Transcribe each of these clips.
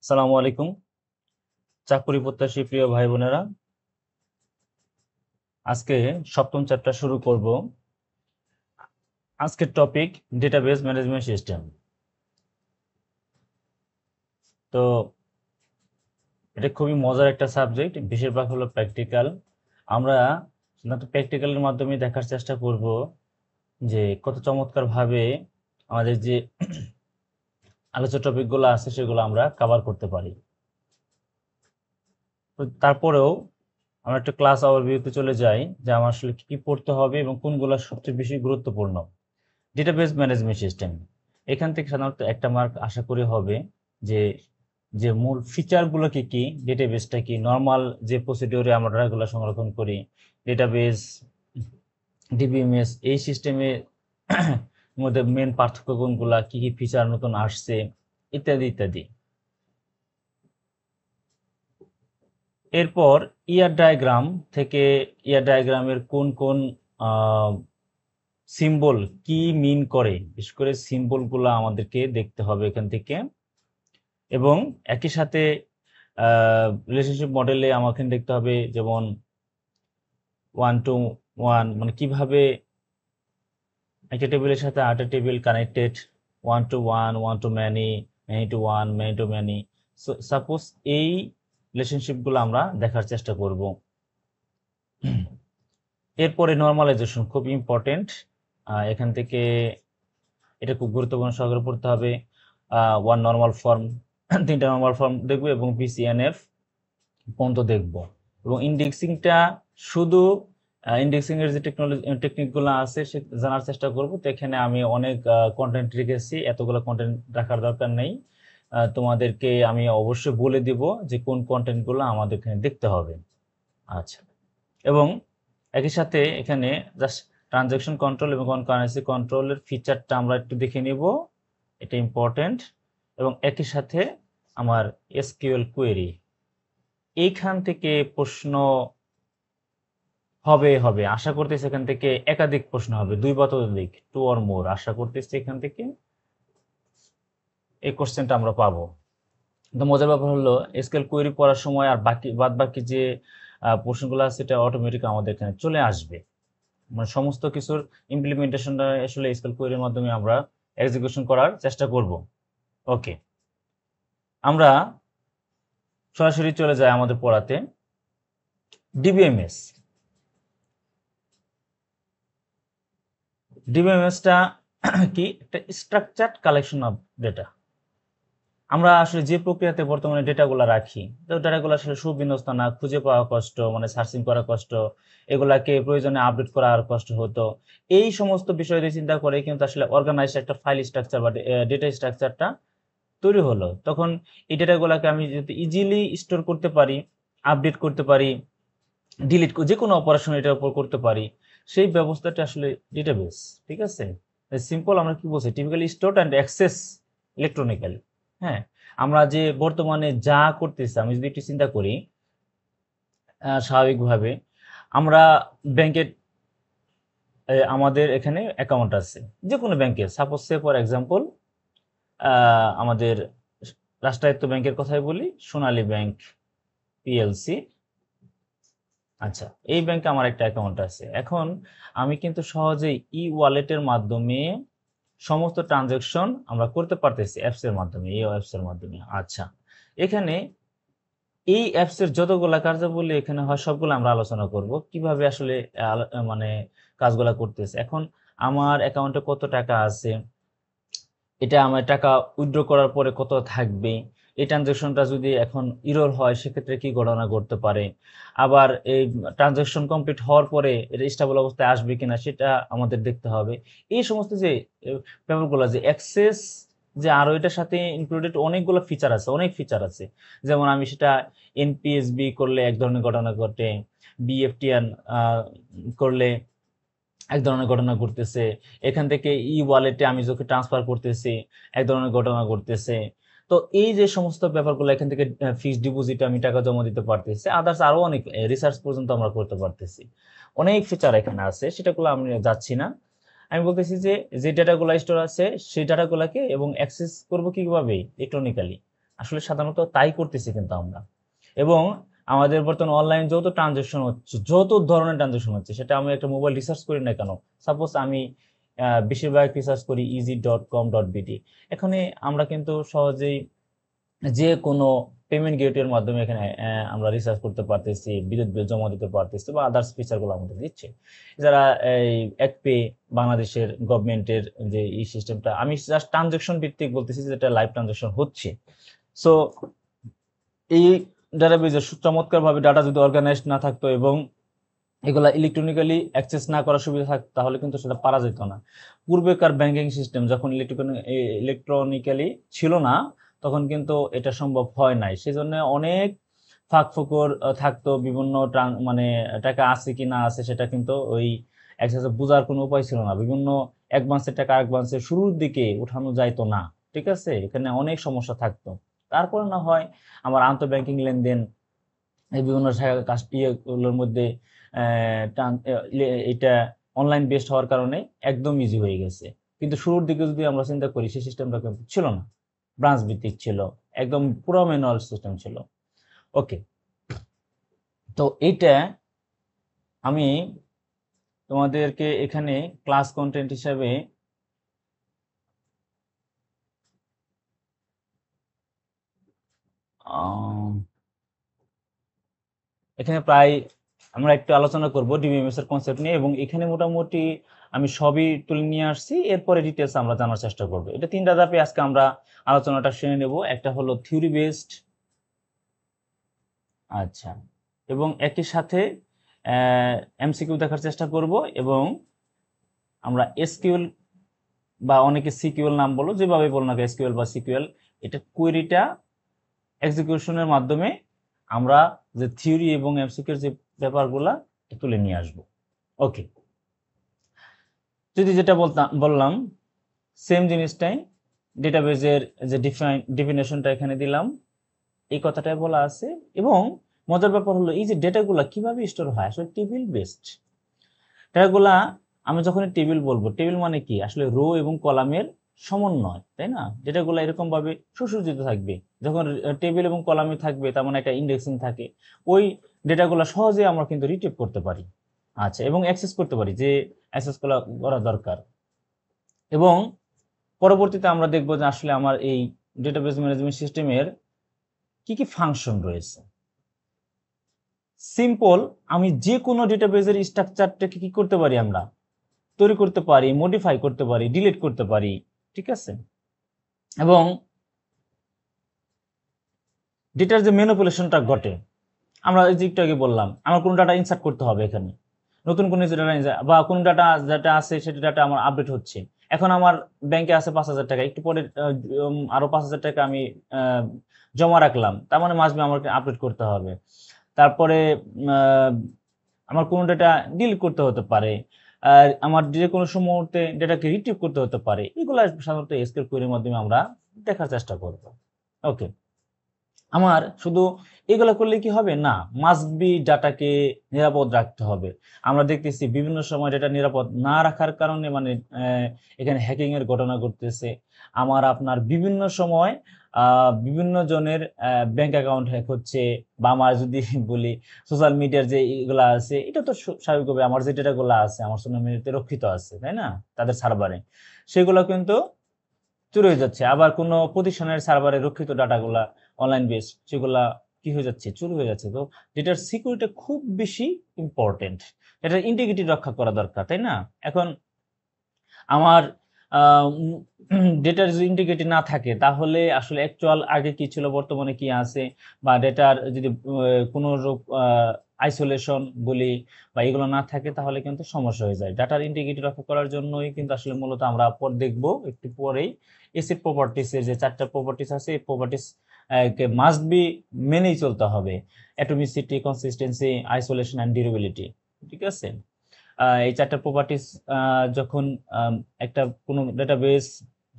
আসসালামু আলাইকুম। চাকরি প্রত্যাশী প্রিয় ভাই বোনেরা, আজকে সপ্তম চ্যাপ্টার শুরু করব। আজকের টপিক ডেটাবেস ম্যানেজমেন্ট সিস্টেম। তো এটা খুবই মজার একটা সাবজেক্ট, বেশিরভাগ হলো প্র্যাকটিক্যাল। আমরা প্র্যাকটিক্যালের মাধ্যমে দেখার চেষ্টা করব যে কত চমৎকার ভাবে আমাদের যে আলোচ্য টপিকগুলো আছে সেগুলো আমরা কভার করতে পারি। তো তারপরেও আমরা একটা ক্লাস ওভারভিউতে চলে যাই যে আমার আসলে কি কি পড়তে হবে এবং কোনগুলো সবচেয়ে বেশি গুরুত্বপূর্ণ। ডেটাবেস ম্যানেজমেন্ট সিস্টেম, এখান থেকে সাধারণত একটা মার্ক আশা করি হবে যে যে মূল ফিচারগুলো কি কি, ডেটাবেসটা কি, নর্মাল যে প্রসিডিওরে আমরা এগুলো সংরক্ষণ করি, ডেটাবেস, ডিবিএমএস, এই সিস্টেমের মধ্যে মেন পার্থক্য কোনগুলা, কি কি ফিচার নতুন আসছে, ইত্যাদি ইত্যাদি। এরপর ইয়ার ডায়াগ্রাম থেকে ইয়ার ডায়াগ্রামের কোন কোন সিম্বল কি মিন করে, বিশেষ করে সিম্বলগুলো আমাদেরকে দেখতে হবে এখান থেকে। এবং একই সাথে রিলেশনশিপ মডেলে আমাকে দেখতে হবে, যেমন 1 to 1, মানে কিভাবে একটা টেবিলের সাথে আরেকটা table connected, 1 to 1, 1 to many, many to 1, many to many। Suppose এই রিলেশনশিপগুলো আমরা দেখার চেষ্টা করব। এরপরে নর্মালাইজেশন খুব ইম্পর্টেন্ট, এখান থেকে এটা খুব গুরুত্বপূর্ণ সহকারে পড়তে হবে। 1 নর্মাল ফর্ম, 3টা নর্মাল ফর্ম দেখবো এবং পিসিএনএফ পর্যন্ত দেখবো। এবং ইন্ডেক্সিংটা শুধু ইন্ডেক্সিং এর যে টেকনিকগুলো আছে সে জানার চেষ্টা করব। তো এখানে আমি অনেক কন্টেন্ট রেখেছি, এতগুলো কন্টেন্ট রাখার দরকার নেই। তোমাদেরকে আমি অবশ্যই বলে দিব যে কোন কন্টেন্টগুলো আমাদের এখানে দেখতে হবে। আচ্ছা, এবং একই সাথে এখানে জাস্ট ট্রানজাকশন কন্ট্রোল এবং কারেন্সি কন্ট্রোলের ফিচারটা আমরা একটু দেখে নিব, এটা ইম্পর্টেন্ট। এবং একই সাথে আমার এসকিউএল কোয়েরি, এইখান থেকে প্রশ্ন হবে আশা করতেছি। এখান থেকে একাধিক প্রশ্ন হবে, 2 বা ততোধিক, 2 or more আশা করতেছি এখান থেকে এই কোশ্চেনটা আমরা পাবো। তো মজার ব্যাপার হলো এসকিউএল কোয়েরি পড়ার সময় আর বাদ বাকি যে প্রশ্নগুলো আছে সেটা অটোমেটিক আমাদের এখানে চলে আসবে। মানে সমস্ত কিছুর ইমপ্লিমেন্টেশনটা আসলে এসকিউএল কোয়েরির মাধ্যমে আমরা এক্সিকিউশন করার চেষ্টা করব। ওকে, আমরা সরাসরি চলে যাই আমাদের পড়াতে। ডিবিএমএস, ডিবিএমএসটা কি? একটা স্ট্রাকচারড কালেকশন অফ ডেটা। আমরা আসলে যে প্রক্রিয়াতে বর্তমানে ডেটাগুলো রাখি, তো ডেটাগুলো আসলে সুবিন্যস্ত না, খুঁজে পাওয়া কষ্ট, মানে সার্চিং করা কষ্ট, এগুলাকে প্রয়োজনে আপডেট করা আর কষ্ট হতো। এই সমস্ত বিষয় দিয়ে চিন্তা করে কিন্তু আসলে অর্গানাইজ একটা ফাইল স্ট্রাকচার বা ডেটা স্ট্রাকচারটা তৈরি হলো। তখন এই ডেটাগুলোকে আমি যদি ইজিলি স্টোর করতে পারি, আপডেট করতে পারি, ডিলিট, যে কোনো অপারেশন এটার উপর করতে পারি, সেই ব্যবস্থাটা আসলে ডেটাবেস। ঠিক আছে, সিম্পল আমরা কি বলছি, typically stored and access electronically. হ্যাঁ, আমরা যে বর্তমানে যা করতেছি, আমি যদি একটু চিন্তা করি, স্বাভাবিকভাবে আমরা ব্যাংকের, আমাদের এখানে অ্যাকাউন্ট আছে যে কোনো ব্যাংকে, সাপোজ সে ফর এক্সাম্পল আমাদের রাষ্ট্রায়ত্ত ব্যাংকের কথাই বলি, সোনালী ব্যাংক পিএলসি। আচ্ছা, এই ব্যাংকে আমার একটা অ্যাকাউন্ট আছে। এখন আমি কিন্তু সহজেই ই ওয়ালেটের মাধ্যমে সমস্ত ট্রানজাকশন আমরা করতে পারতেছি অ্যাপস এর মাধ্যমে, এই অ্যাপস এর মাধ্যমে। আচ্ছা, এখানে এই অ্যাপস এর যতগুলা কার্যাবলী এখানে হয় সবগুলো আমরা আলোচনা করব, কিভাবে আসলে মানে কাজগুলা করতেছে। এখন আমার অ্যাকাউন্টে কত টাকা আছে, এটা আমার টাকা উইথড্র করার পরে কত থাকবে, এই ট্রানজাকশনটা যদি এখন ইরর হয় সেক্ষেত্রে কি ঘটনা ঘটতে পারে, আবার এই ট্রানজাকশন কমপ্লিট হওয়ার পরে এটা স্টেবল অবস্থায় আসবে কিনা সেটা আমাদের দেখতে হবে। এই সমস্ত যে ব্যাপারগুলো, যে অ্যাক্সেস, যে আরো এটার সাথে ইনক্লুডেড অনেকগুলো ফিচার আছে, অনেক ফিচার আছে। যেমন আমি সেটা এনপিএসবি করলে এক ধরনের ঘটনা ঘটে, বিএফটিএন করলে এক ধরনের ঘটনা ঘটতেছে, এখান থেকে ই ওয়ালেটে আমি যখন ট্রান্সফার করতেছি এক ধরনের ঘটনা ঘটতেছে। তো এই যে সমস্ত ব্যাপারগুলো, এখান থেকে ফিক্সড ডিপোজিটে আমি টাকা জমা দিতে পারতেছি, আদার্স আরো অনেক রিসার্চ পর্যন্ত আমরা করতে পারতেছি। অনেক ফিচার এখানে আছে, সেটাগুলো আমি যাচ্ছি না। আমি বলতেছি যে যে ডাটাগুলো স্টোর আছে সেই ডাটাগুলোকে এবং অ্যাক্সেস করব কিভাবে, ইলেকট্রনিক্যালি। আসলে সাধারণত তাই করতেছি কিন্তু আমরা। এবং আমাদের বর্তমানে অনলাইন যত ট্রানজাকশন হচ্ছে, যত ধরনের ট্রানজাকশন হচ্ছে, সেটা আমি একটা মোবাইল রিসার্চ করি না কেন, সাপোজ আমি বেশিরভাগ রিসার্চ করি easy.com.bd, এখানে আমরা কিন্তু সহজেই যে কোনো পেমেন্ট গেটওয়ের মাধ্যমে এখানে আমরা রিসার্চ করতে পারতেছি, বিদ্যুৎ বিল জমা দিতে পারতেছি বা আদার্স ফিচারগুলো আমাদের দিচ্ছে। যারা এই একপে বাংলাদেশের গভর্নমেন্টের যে এই সিস্টেমটা, আমি জাস্ট ট্রানজাকশন ভিত্তিক বলতেছি, যেটা লাইভ ট্রানজাকশন হচ্ছে। সো এই ডাটাবেজের চমৎকারভাবে ডাটা যদি অর্গানাইজড না থাকতো এবং এগুলা ইলেকট্রনিক্যালি অ্যাক্সেস না করার সুবিধা থাকতো, তাহলে কিন্তু সেটা পারা যেত না। পূর্বেকার ব্যাংকিং সিস্টেম যখন ইলেকট্রনিক্যালি ছিল না, তখন কিন্তু এটা সম্ভব হয় নাই। সেজন্য অনেক ফাঁক ফোকর থাকতো, বিভিন্ন মানে টাকা আছে কি না আছে সেটা কিন্তু ওই অ্যাক্সেসে বোঝার কোনো উপায় ছিল না। বিভিন্ন অ্যাডভান্সের টাকা অ্যাডভান্সের শুরুর দিকে উঠানো যাইতো না, ঠিক আছে, এখানে অনেক সমস্যা থাকতো। তারপরে না হয় আমার আন্তঃ ব্যাংকিং লেনদেন এই বিভিন্ন ইয়েগুলোর মধ্যে এটা অনলাইন বেসড হওয়ার কারণে একদম ইজি হয়ে গেছে। কিন্তু শুরুর দিকে যদি আমরা চিন্তা করি, সেই সিস্টেমটা কিন্তু ছিল না, ব্রাঞ্চ ভিত্তিক ছিল, একদম পুরো ম্যানুয়াল সিস্টেম ছিল। ওকে, তো এইটা আমি তোমাদেরকে এখানে ক্লাস কন্টেন্ট হিসাবে এখানে প্রায় আমরা একটু আলোচনা করব ডিবিএমএস এর কনসেপ্ট নিয়ে, এবং এখানে মোটামুটি আমি সবই তুলে নিয়ে আসছি। এরপরে ডিটেলস আমরা জানার চেষ্টা করব। এটা তিনটা ধাপে আজকে আমরা আলোচনাটা শুনে নেব। একটা হলো থিওরি বেসড, আচ্ছা, এবং একই সাথে এমসিকিউ দেখার চেষ্টা করব, এবং আমরা এসকিউএল বা অনেকে সিকিউএল নাম বলো, যেভাবে বলো না এসকিউএল বা সিকিউএল, এটা কোয়েরিটা এক্সিকিউশনের মাধ্যমে আমরা যে থিওরি এবং এমসিকিউর যে ব্যাপারগুলা তুলে নিয়ে আসব। ওকে, যদি যেটা বললাম সেম জিনিসটাই, ডেটাবেজের যে ডিফিনেশনটা এখানে দিলাম, এই কথাটাই বলা আছে। এবং মজার ব্যাপার হলো এই যে ডেটাগুলা কিভাবে স্টোর হয়, আসলে টেবিল বেসড ডেটাগুলা। আমি যখন টেবিল বলবো, টেবিল মানে কি, আসলে রো এবং কলামের সমন্বয়, তাই না? ডেটাগুলা এরকম ভাবে সুসজ্জিত থাকবে। যখন টেবিল এবং কলামে থাকবে, তার মানে একটা ইন্ডেক্সিং থাকে, ওই ডেটাগুলা সহজে আমরা কিন্তু রিট্রিভ করতে পারি, আচ্ছা, এবং অ্যাক্সেস করতে পারি যে অ্যাক্সেস করা দরকার। এবং পরবর্তীতে আমরা দেখব যে আসলে আমার এই ডেটাবেস ম্যানেজমেন্ট সিস্টেমের কি কি ফাংশন রয়েছে। সিম্পল, আমি যে কোনো ডেটাবেসের স্ট্রাকচারটাকে কি করতে পারি, আমরা তৈরি করতে পারি, মডিফাই করতে পারি, ডিলিট করতে পারি, ঠিক আছে। এবং ডেটার যে ম্যানিপুলেশনটা ঘটে, আমরা এই যে একটু আগে বললাম, আমার কোনো ডাটা ইনসার্ট করতে হবে এখানে, নতুন কোনো ডাটা বা কোন ডাটা যেটা আছে সেটা ডাটা আমার আপডেট হচ্ছে। এখন আমার ব্যাংকে আছে 5,000 টাকা, একটু পরে আরো 5,000 টাকা আমি জমা রাখলাম, তার মানে মাসবে আমাকে আপডেট করতে হবে। তারপরে আমার কোনো ডেটা ডিলিট করতে হতে পারে, আর আমার যে কোনো মুহূর্তে ডেটাকে রিট্রিভ করতে হতে পারে। এগুলো সাধারণত এসকিউএল কোয়েরির মাধ্যমে আমরা দেখার চেষ্টা করব। ওকে, আমার শুধু এগুলো করলে কি হবে না, মাস্ট বি ডাটাকে নিরাপদ রাখতে হবে। আমরা দেখতেছি বিভিন্ন সময় ডেটা নিরাপদ না রাখার কারণে মানে এখানে হ্যাকিং এর ঘটনা ঘটতেছে। আমার আপনার বিভিন্ন সময় বিভিন্ন জনের ব্যাংক অ্যাকাউন্ট হ্যাক হচ্ছে, বা আমার যদি বলি সোশ্যাল মিডিয়ার যে এগুলা আছে, এটা তো স্বাভাবিকভাবে আমার যে ডেটাগুলো আছে আমার সোশ্যাল মিডিয়াতে রক্ষিত আছে, তাই না, তাদের সার্ভারে, সেগুলো কিন্তু চুরি হয়ে যাচ্ছে। আবার কোনো প্রতিষ্ঠানের সার্ভারে রক্ষিত ডাটাগুলা অনলাইন বেস, সেগুলা কি হয়ে যাচ্ছে, চুরি হয়ে যাচ্ছে। তো ডেটার সিকিউরিটি খুব বেশি ইম্পর্টেন্ট, এটার ইন্টিগ্রিটি রক্ষা করা দরকার, তাই না? এখন আমার ডেটার যদি ইন্টিগ্রিটি না থাকে, তাহলে আসলে অ্যাকচুয়াল আগে কি ছিল, বর্তমানে কি আছে, বা ডেটার যদি কোনো রূপ আইসোলেশন বলি বা এগুলো না থাকে, তাহলে কিন্তু সমস্যা হয়ে যায়। ডাটার ইন্টিগ্রিটি রক্ষা করার জন্যই কিন্তু আসলে মূলত আমরা পর দেখবো একটু পরেই এসিড প্রপার্টিস এর যে 4টা প্রপার্টিস আছে, এই প্রপার্টিস কে মাস্ট বি মেনেই চলতে হবে: অ্যাটমিসিটি, কনসিস্টেন্সি, আইসোলেশন এন্ড ডিউরেবিলিটি, ঠিক আছে। এই 4টা প্রপার্টিস যখন একটা কোনো ডেটাবেস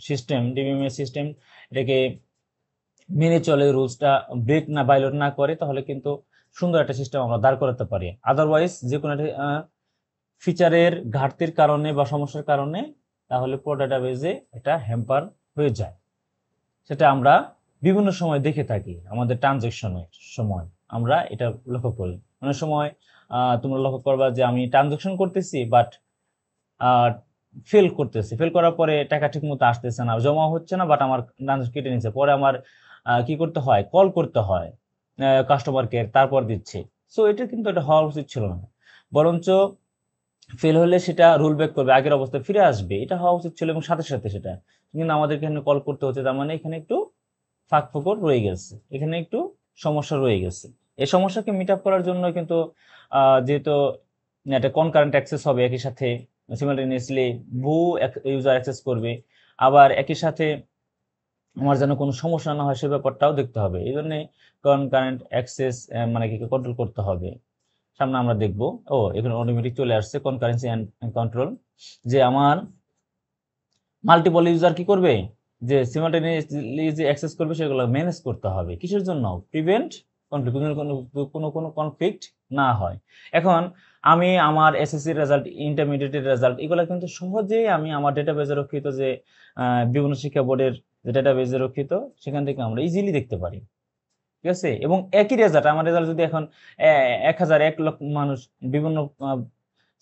সিস্টেম, ডিবিএমএস সিস্টেম, এটাকে মেনে চলে, রুলসটা ব্রেক না ভায়োলেট না করে, তাহলে কিন্তু সুন্দর একটা সিস্টেম আমরা দাঁড় করাতে পারি। আদারওয়াইজ যে কোনো ফিচারের ঘাটতির কারণে বা সমস্যার কারণে তাহলে পুরো ডেটাবেজে এটা হ্যাম্পার হয়ে যায়। সেটা আমরা বিভিন্ন সময় দেখে থাকি আমাদের ট্রানজেকশনের সময় আমরা এটা লক্ষ্য করি। অনেক সময় তোমরা লক্ষ্য করবা যে আমি ট্রানজেকশন করতেছি বাট ফেল করতেছি, ফেল করার পরে টাকা ঠিক মতো আসতেছে না, জমা হচ্ছে না, বাট আমার ট্রানজেকশন কেটে নিচ্ছে। পরে আমার কি করতে হয়, কল করতে হয় কাস্টমার কেয়ার, তারপর দিচ্ছে। সো এটা কিন্তু এটা হওয়া উচিত ছিল না, বরঞ্চ ফেল হলে সেটা রোল ব্যাক করবে, আগের অবস্থায় ফিরে আসবে, এটা হওয়া উচিত ছিল এবং সাথে সাথে সেটা কিন্তু আমাদেরকে এখানে কল করতে হচ্ছে। তার মানে এখানে একটু ফাঁক ফোকর রয়ে গেছে, এখানে একটু সমস্যা রয়ে গেছে। এই সমস্যাকে মিট আপ করার জন্য কিন্তু যেহেতু একটা কনকারেন্ট অ্যাক্সেস হবে, একই সাথে সিমালটেনিয়াসলি বহু ইউজার অ্যাক্সেস করবে, আবার একই সাথে আমার যেন কোনো সমস্যা না হয় সে ব্যাপারটাও দেখতে হবে। এই জন্য কনকারেন্ট অ্যাক্সেস মানে কি কন্ট্রোল করতে হবে। সামনে আমরা দেখব, এখানে অটোমেটিক চলে আসছে কনকারেন্সি অ্যান্ড কন্ট্রোল, যে আমার মাল্টিপল ইউজার কি করবে, যে সিমালটেনিয়াসলি যে অ্যাক্সেস করবে সেগুলো ম্যানেজ করতে হবে। কিসের জন্য? প্রিভেন্ট কনফ্লিক্ট, কোনো কনফ্লিক্ট না হয়। এখন আমি আমার এসএসসি রেজাল্ট, ইন্টারমিডিয়েটের রেজাল্ট, এগুলো কিন্তু সহজেই আমি আমার ডেটাবেজে রক্ষিত যে বিভিন্ন শিক্ষা বোর্ডের যে ডেটাবেজে রক্ষিত, সেখান থেকে আমরা ইজিলি দেখতে পারি। ঠিক আছে, এবং একই রেজাল্ট, আমার রেজাল্ট যদি এখন 1000 1 লক্ষ মানুষ বিভিন্ন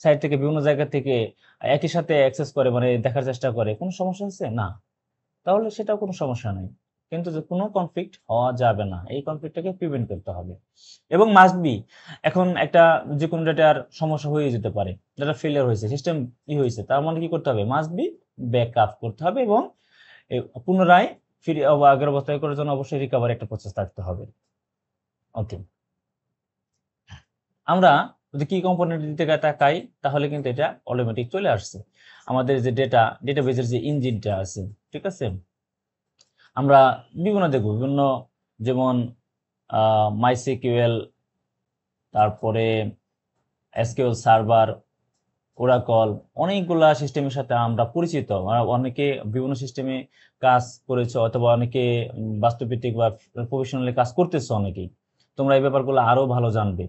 সাইট থেকে, বিভিন্ন জায়গা থেকে একই সাথে অ্যাক্সেস করে, মানে দেখার চেষ্টা করে, কোনো সমস্যা আছে না? তাহলে সেটা কোনো সমস্যা নেই, কিন্তু যে কোনো কনফ্লিক্ট হওয়া যাবে না, এই কনফ্লিক্টটাকে প্রিভেন্ট করতে হবে। এবং মাস্ট বি, এখন একটা যে কোনো ডেটার সমস্যা হয়ে যেতে পারে, ডেটা ফেলিয়ার হয়েছে, সিস্টেম হয়েছে, তার মানে কি করতে হবে, মাস্ট বি ব্যাকআপ করতে হবে এবং পুনরায় ফিরে আগের অবস্থায় করার জন্য অবশ্যই রিকভারি একটা প্রসেস থাকতে হবে। ওকে, আমরা যদি কি কম্পোনেন্ট দিতে তাকাই, তাহলে কিন্তু এটা অটোমেটিক চলে আসছে আমাদের যে ডেটাবেজের যে ইঞ্জিনটা আছে। ঠিক আছে, আমরা বিভিন্ন দেখব, বিভিন্ন, যেমন মাইসিকিউএল, তারপরে এসকিউএল সার্ভার, ওরাকল, অনেকগুলা সিস্টেমের সাথে আমরা পরিচিত। অনেকে বিভিন্ন সিস্টেমে কাজ করেছে, অথবা অনেকে বাস্তবভিত্তিক বা প্রফেশনালি কাজ করতেছে অনেকেই। তোমরা এই ব্যাপারগুলো আরো ভালো জানবে,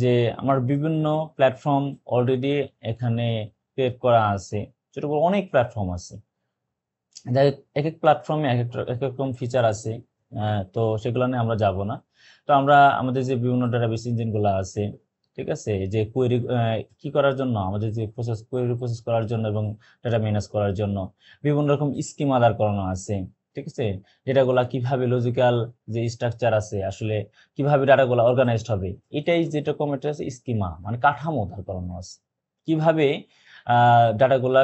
যে আমার বিভিন্ন প্ল্যাটফর্ম অলরেডি এখানে ক্রিয়েট করা আছে, ছোট বড় অনেক প্ল্যাটফর্ম আছে। এক এক প্ল্যাটফর্মে এক এক রকম ফিচার আছে, তো সেগুলো নিয়ে আমরা যাব না। তো আমরা আমাদের যে বিভিন্ন ডাটাবেস ইঞ্জিনগুলো আছে, ঠিক আছে, যে কোয়েরি কি করার জন্য, আমাদের যে কোয়েরি প্রসেস করার জন্য এবং ডাটা ম্যানেজ করার জন্য বিভিন্ন রকম স্কিমা দাঁড় করানো আছে। ঠিক আছে, ডেটাগুলা কিভাবে লজিক্যাল যে স্ট্রাকচার আছে, আসলে কিভাবে ডাটাগুলো অর্গানাইজড হবে, এটাই যেরকম এটা আছে স্কিমা, মানে কাঠামো দাঁড় করানো আছে। কিভাবে ডাটাগুলা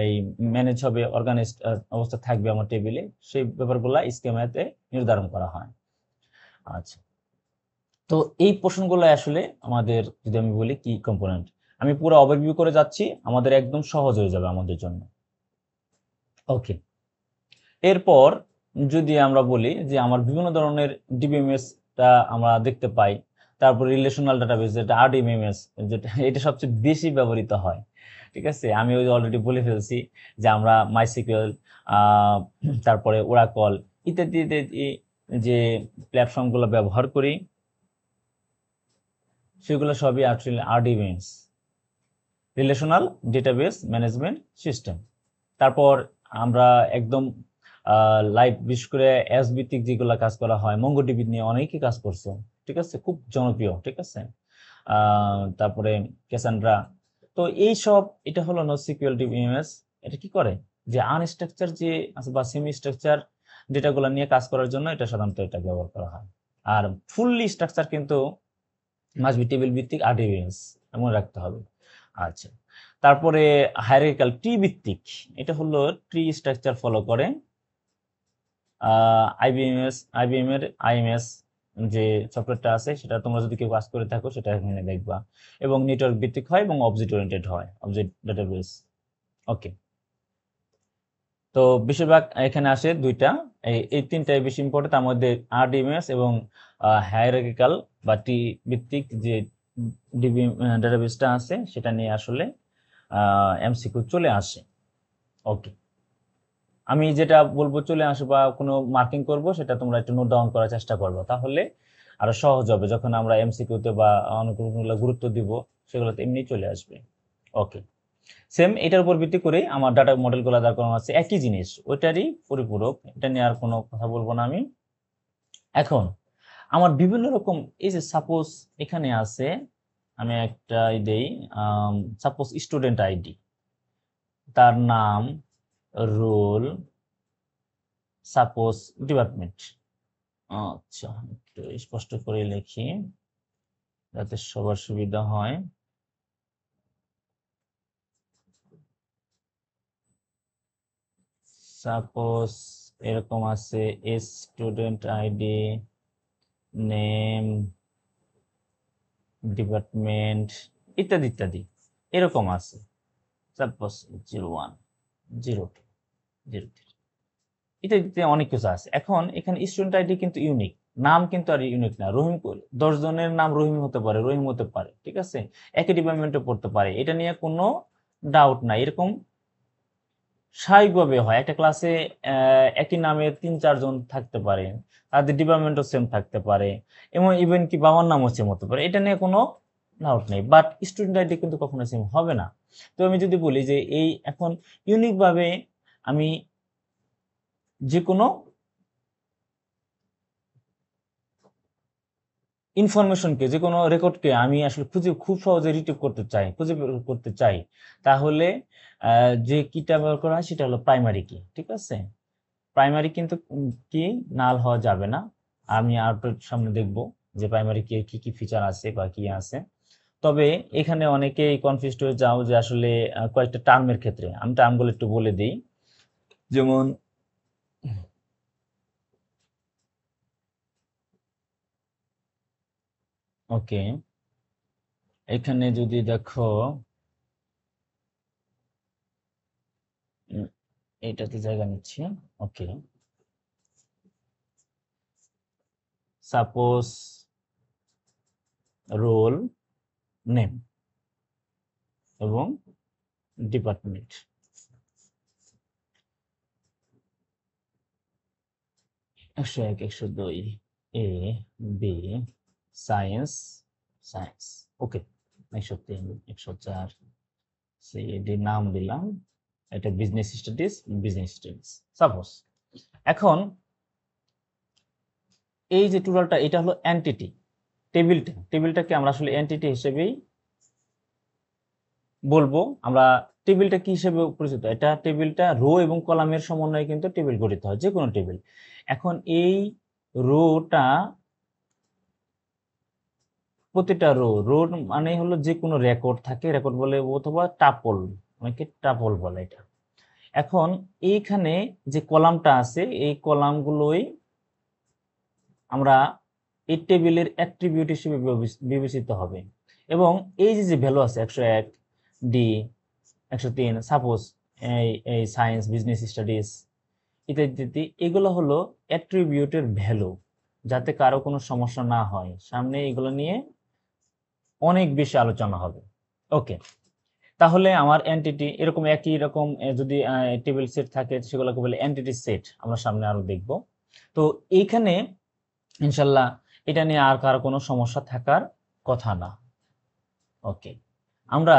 এই ম্যানেজ হবে, অর্গানাইজড অবস্থা থাকবে আমার টেবিলে, সেই ব্যাপারগুলা স্কিমাতে নির্ধারণ করা হয়। আচ্ছা, তো এই পোর্শনগুলো আসলে আমাদের, যদি আমি বলি কি কম্পোনেন্ট, আমি পুরো ওভারভিউ করে যাচ্ছি, আমাদের একদম সহজ হয়ে যাবে আমাদের জন্য। ওকে, এরপর যদি আমরা বলি যে আমার বিভিন্ন ধরনের ডিবিএমএস টা আমরা দেখতে পাই, তারপর রিলেশনাল ডাটাবেস যেটা আরডিবিএমএস, যেটা এটা সবচেয়ে বেশি ব্যবহৃত হয়। ঠিক আছে, আমি ওই অলরেডি বলে ফেলছি যে আমরা মাইসিকিউএল, তারপরে ওরাকল ইত্যাদি ইত্যাদি যে প্ল্যাটফর্মগুলো ব্যবহার করি, সেগুলো সবই আসলে RDBMS, relational database management system. তারপর আমরা একদম লাইভ, বিশেষ করে অ্যাজ ভিত্তিক যেগুলো কাজ করা হয়, মঙ্গোডিবি নিয়ে অনেকে কাজ করছে। ঠিক আছে, খুব জনপ্রিয়। ঠিক আছে, তারপরে ক্যাসান্ড্রা। তো এই সব, এটা হলো নোসিকিউএল ডিবিএমএস। এটা কি করে, যে আনস্ট্রাকচার যে আছে বা সেমি স্ট্রাকচার ডেটাগুলো নিয়ে কাজ করার জন্য এটা সাধারণত এটা ব্যবহার করা হয়। আর ফুললি স্ট্রাকচার কিন্তু মাস্ট বি টেবিল ভিত্তিক আরডিবিএমএস, মনে রাখতে হবে। আচ্ছা, তারপরে হায়ারার্কিক্যাল ট্রি ভিত্তিক, এটা হলো ট্রি স্ট্রাকচার ফলো করে। আইবিএম এর আইএমএস যে সফটওয়্যারটা আছে, সেটা তোমরা যদি কেউ কাজ করে থাকো সেটা এখানে দেখবা। এবং নেটওয়ার্ক ভিত্তিক হয় এবং অবজেক্ট ওরিয়েন্টেড হয়, অবজেক্ট ডাটাবেস। ওকে, তো বেশিরভাগ এখানে আসে দুইটা, এই তিনটাই বেশি ইম্পর্টেন্ট। তার মধ্যে আরডিএমএস এবং হায়ারার্কিক্যাল বা ট্রি ভিত্তিক যে ডিবি ডাটাবেসটা আছে, সেটা নিয়ে আসলে এমসিকিউ চলে আসে। ওকে, আমি যেটা বলবো চলে আসে বা কোনো মার্কিং করব, সেটা তোমরা একটু নোট ডাউন করার চেষ্টা করবো, তাহলে আরো সহজ হবে যখন আমরা এমসিকিউতে বা অন্য কোনো গুরুত্ব দিব, সেগুলোতে এমনি চলে আসবে। ওকে, সেম এটার উপর ভিত্তি করে আমার ডাটা মডেলগুলো দাঁড় করানো আছে, একই জিনিস, ওইটারই পরিপূরক, এটা নিয়ে আর কোনো কথা বলবো না আমি। এখন আমার বিভিন্ন রকম, এই যে সাপোজ এখানে আছে, আমি একটা দেই, সাপোজ স্টুডেন্ট আইডি, তার নাম, রোল, সাপোজ ডিপার্টমেন্ট। আচ্ছা, একটু স্পষ্ট করে লিখি যাতে সবার সুবিধা হয়। সাপোজ এরকম আছে, স্টুডেন্ট আইডি, নেম, ডিপার্টমেন্ট, ইত্যাদি ইত্যাদি এরকম আছে। সাপোজ 01, 02, 03, ইত্যাদিতে অনেক কিছু আছে। এখন এখানে স্টুডেন্ট আইডি কিন্তু ইউনিক, নাম কিন্তু আর ইউনিক না। রহিম, 10 জনের নাম রহিম হতে পারে, রহিম হতে পারে, ঠিক আছে, একই ডিপার্টমেন্টে পড়তে পারে, এটা নিয়ে কোনো ডাউট নাই। এরকম স্বাভাবিকভাবে হয়, একটা ক্লাসে একই নামে 3-4 জন থাকতে পারে, তাদের ডিপার্টমেন্টও সেম থাকতে পারে, এবং ইভেন কি বাবার নামও সেম হতে পারে, এটা নিয়ে কোনো ডাউট নেই। বাট স্টুডেন্ট আইডি কিন্তু কখনো সেম হবে না। তো আমি যদি বলি যে এই এখন ইউনিক ভাবে আমি যে কোনো ইনফরমেশনকে, যে কোনো রেকর্ডকে আমি আসলে খুঁজে খুব সহজে রিট্রিভ করতে চাই, খুঁজে বের করতে চাই, তাহলে যে কিটা ব্যবহার করা হয় সেটা হলো প্রাইমারি কি। ঠিক আছে, প্রাইমারি কিন্তু কি নাল হওয়া যাবে না। আমি আর সামনে দেখব যে প্রাইমারি কি কি কি ফিচার আছে বা কি আছে। তবে এখানে অনেকেই কনফিউজড হয়ে যাও যে আসলে কয়েকটা টার্মের ক্ষেত্রে, আমি টার্মগুলো একটু বলে দিই। যেমন ওকে, এখানে যদি দেখো এইটাতে জায়গা নিচ্ছি। ওকে, সাপোজ রোল, নেম এবং ডিপার্টমেন্ট। 101, 102, এ, বি, সায়েন্স, সায়েন্স। ওকে, 103, 104, সি, ডি নাম দিলাম, এটা business studies, business studies suppose. এখন এই যে টোটালটা, এটা হলো এন্টিটি। টেবিলটাকে আমরা আসলে এন্টিটি হিসেবেই বলবো। আমরা টেবিলটা কি হিসেবে পরিচিত, এটা টেবিলটা রো এবং কলামের সমন্বয়ে কিন্তু টেবিল গঠিত হয়, যে কোনো টেবিল। এখন এই রোটা, প্রতিটা রো মানে হলো যে কোনো রেকর্ড থাকে, রেকর্ড বলে, অথবা টাপল, অনেকে টাপল বলে এটা। এখন এইখানে যে কলামটা আছে, এই কলামগুলোই আমরা এই টেবিলের অ্যাট্রিবিউট হিসেবে বিবেচিত হবে। এবং এই যে যে ভ্যালু আছে 101, ডি 103, সাপোজ এই এই সায়েন্স, বিজনেস স্টাডিজ ইত্যাদি, এগুলো হলো অ্যাট্রিবিউটের ভ্যালু, যাতে কারো কোনো সমস্যা না হয়। সামনে এগুলো নিয়ে অনেক বেশি আলোচনা হবে। ওকে, তাহলে আমার এন্টিটি এরকম একই রকম যদি টেবিল সেট থাকে, সেগুলোকে বলে এন্টিটি সেট, আমরা সামনে আরো দেখব। তো এইখানে ইনশাল্লাহ এটা নিয়ে আর কারো কোনো সমস্যা থাকার কথা না। ওকে, আমরা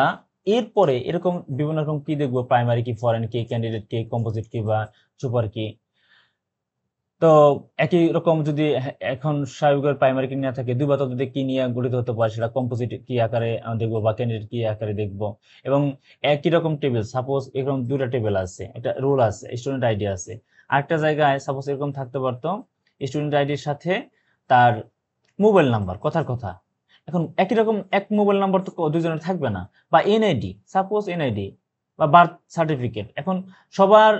এরপরে এরকম বিভিন্ন রকম কি দেখবো, প্রাইমারি কি, ফরেন কি, ক্যান্ডিডেট কি, কম্পোজিট কি বা সুপার কি। তো একই রকম যদি এখন স্বাভাবিক প্রাইমারি কি নিয়ে থাকে, দুই বা ততোধিক কি নিয়ে গঠিত হতে পারে, সেটা কম্পোজিট কি আকারে দেখবো বা ক্যান্ডিডেট কি আকারে দেখবো। এবং একই রকম টেবিল, সাপোজ এরকম দুটা টেবিল আছে, একটা রোল আছে, স্টুডেন্ট আইডি আছে, আরেকটা জায়গায় সাপোজ এরকম থাকতে পারতো স্টুডেন্ট আইডির সাথে তার মোবাইল নাম্বার, কথার কথা। এখন একই রকম এক মোবাইল নাম্বার তো দুজনের থাকবে না, বা এনআইডি, সাপোজ এনআইডি বা বার্থ সার্টিফিকেট। এখন সবার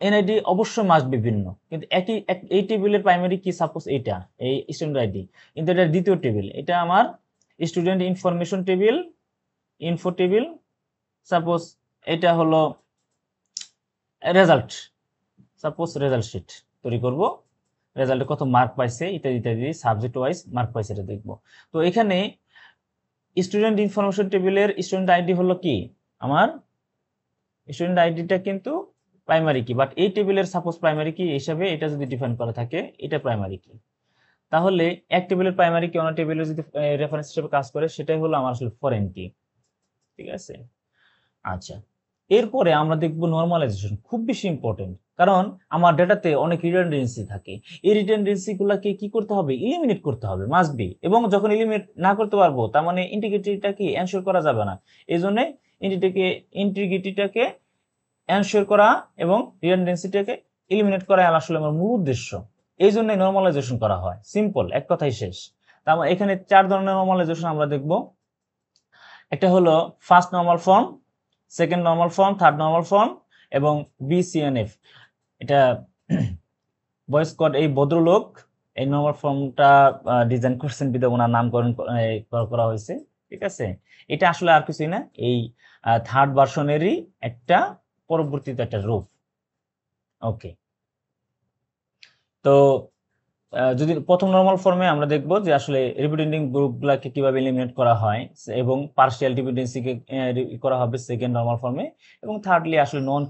এনআইডি অবশ্যই মাস্ট বিভিন্ন, কিন্তু এই টেবিলের প্রাইমারি কি, সাপোজ এইটা এই স্টুডেন্ট আইডি, কিন্তু এটা দ্বিতীয় টেবিল, এটা আমার student information table, info table. Suppose এটা হলো রেজাল্ট, সাপোজ রেজাল্ট শিট তৈরি করব, রেজাল্টে কত মার্ক পাইছে ইত্যাদি ইত্যাদি, সাবজেক্ট ওয়াইজ মার্ক পাইছে এটা দেখবো। তো এখানে স্টুডেন্ট ইনফরমেশন টেবিলের স্টুডেন্ট আইডি হলো কি, আমার স্টুডেন্ট আইডিটা কিন্তু প্রাইমারি কি, বাট এই টেবিলের সাপোজ প্রাইমারি কি হিসাবে এটা যদি ডিফাইন করা থাকে, এটা প্রাইমারি কি, তাহলে এক টেবিলের প্রাইমারি কি অন্য টেবিলে যদি রেফারেন্স হিসেবে কাজ করে, সেটাই হলো আমার আসলে ফরেন কি। ঠিক আছে, আচ্ছা। এরপরে আমরা দেখব নর্মালাইজেশন, খুব বেশি ইম্পর্টেন্ট, কারণ আমার ডেটাতে অনেক রিডান্ডেন্সি থাকে। এই রিডান্ডেন্সি গুলাকে কি করতে হবে, ইলিমিনেট করতে হবে, মাস্ট বি। এবং যখন ইলিমিনেট না করতে পারবো তার মানে ইন্টিগ্রিটিটা কি এনশিওর করা যাবে না। এই জন্য ইন্টিগ্রিটিটাকে এনশিওর করা এবং রিডান্ডেন্সিটাকে ইলিমিনেট করা আসলে আমার মূল উদ্দেশ্য। এই জন্যই নর্মালাইজেশন করা হয়, সিম্পল, এক কথাই শেষ। তার এখানে 4 ধরনের নর্মালাইজেশন আমরা দেখব। একটা হলো first normal form, second normal form, third normal form এবং বিসিএনএফ। এটা ভয়েস কোড এই ভদ্রলোক এই নর্মাল ফর্মটা ডিজাইন করছেন, বিধায় ওনার নামকরণ করা হয়েছে, ঠিক আছে। এটা আসলে আর কিছুই না, এই থার্ড ভার্সনেরই একটা পরবর্তীতে একটা রূপ। ওকে, তো যদি প্রথম নরমাল ফর্মে আমরা দেখব যে আসলে রিপিটেন্ডিং গ্রুপগুলোকে কিভাবে এলিমিনেট করা হয় এবং পার্শিয়াল ডিপেন্ডেন্সিকে করা হবে সেকেন্ড নরমাল ফর্মে, এবং থার্ডলি আসলে নন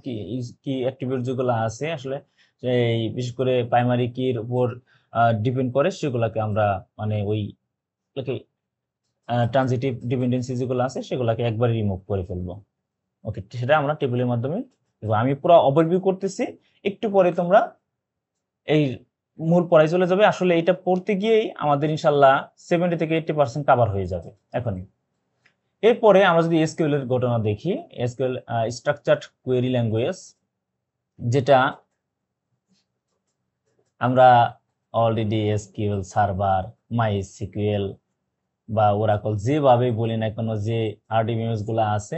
কি অ্যাট্রিবিউট যেগুলো আছে আসলে এই বিশেষ করে প্রাইমারি কির উপর ডিপেন্ড করে সেগুলোকে আমরা মানে ওই ট্রানজিটিভ ডিপেন্ডেন্সি যেগুলো আছে সেগুলোকে একবারে রিমুভ করে ফেলবো। ওকে, সেটা আমরা টেবিলের মাধ্যমে আমি পুরো ওভারভিউ করতেছি, একটু পরে তোমরা এই মূল পড়ায় চলে যাবে। আসলে এটা পড়তে গিয়েই আমাদের ইনশাল্লাহ 70 থেকে 80% কভার হয়ে যাবে এখনই। এরপরে আমরা যদি এসকিউএল এর ঘটনা দেখি, এসকিউএল স্ট্রাকচারড কোয়েরি ল্যাঙ্গুয়েজ, যেটা আমরা অলরেডি এসকিউএল সার্ভার, মাইএসকিউএল বা ওরাকল যেভাবে বলি না কেন, যে আরডিবিএমএস গুলো আছে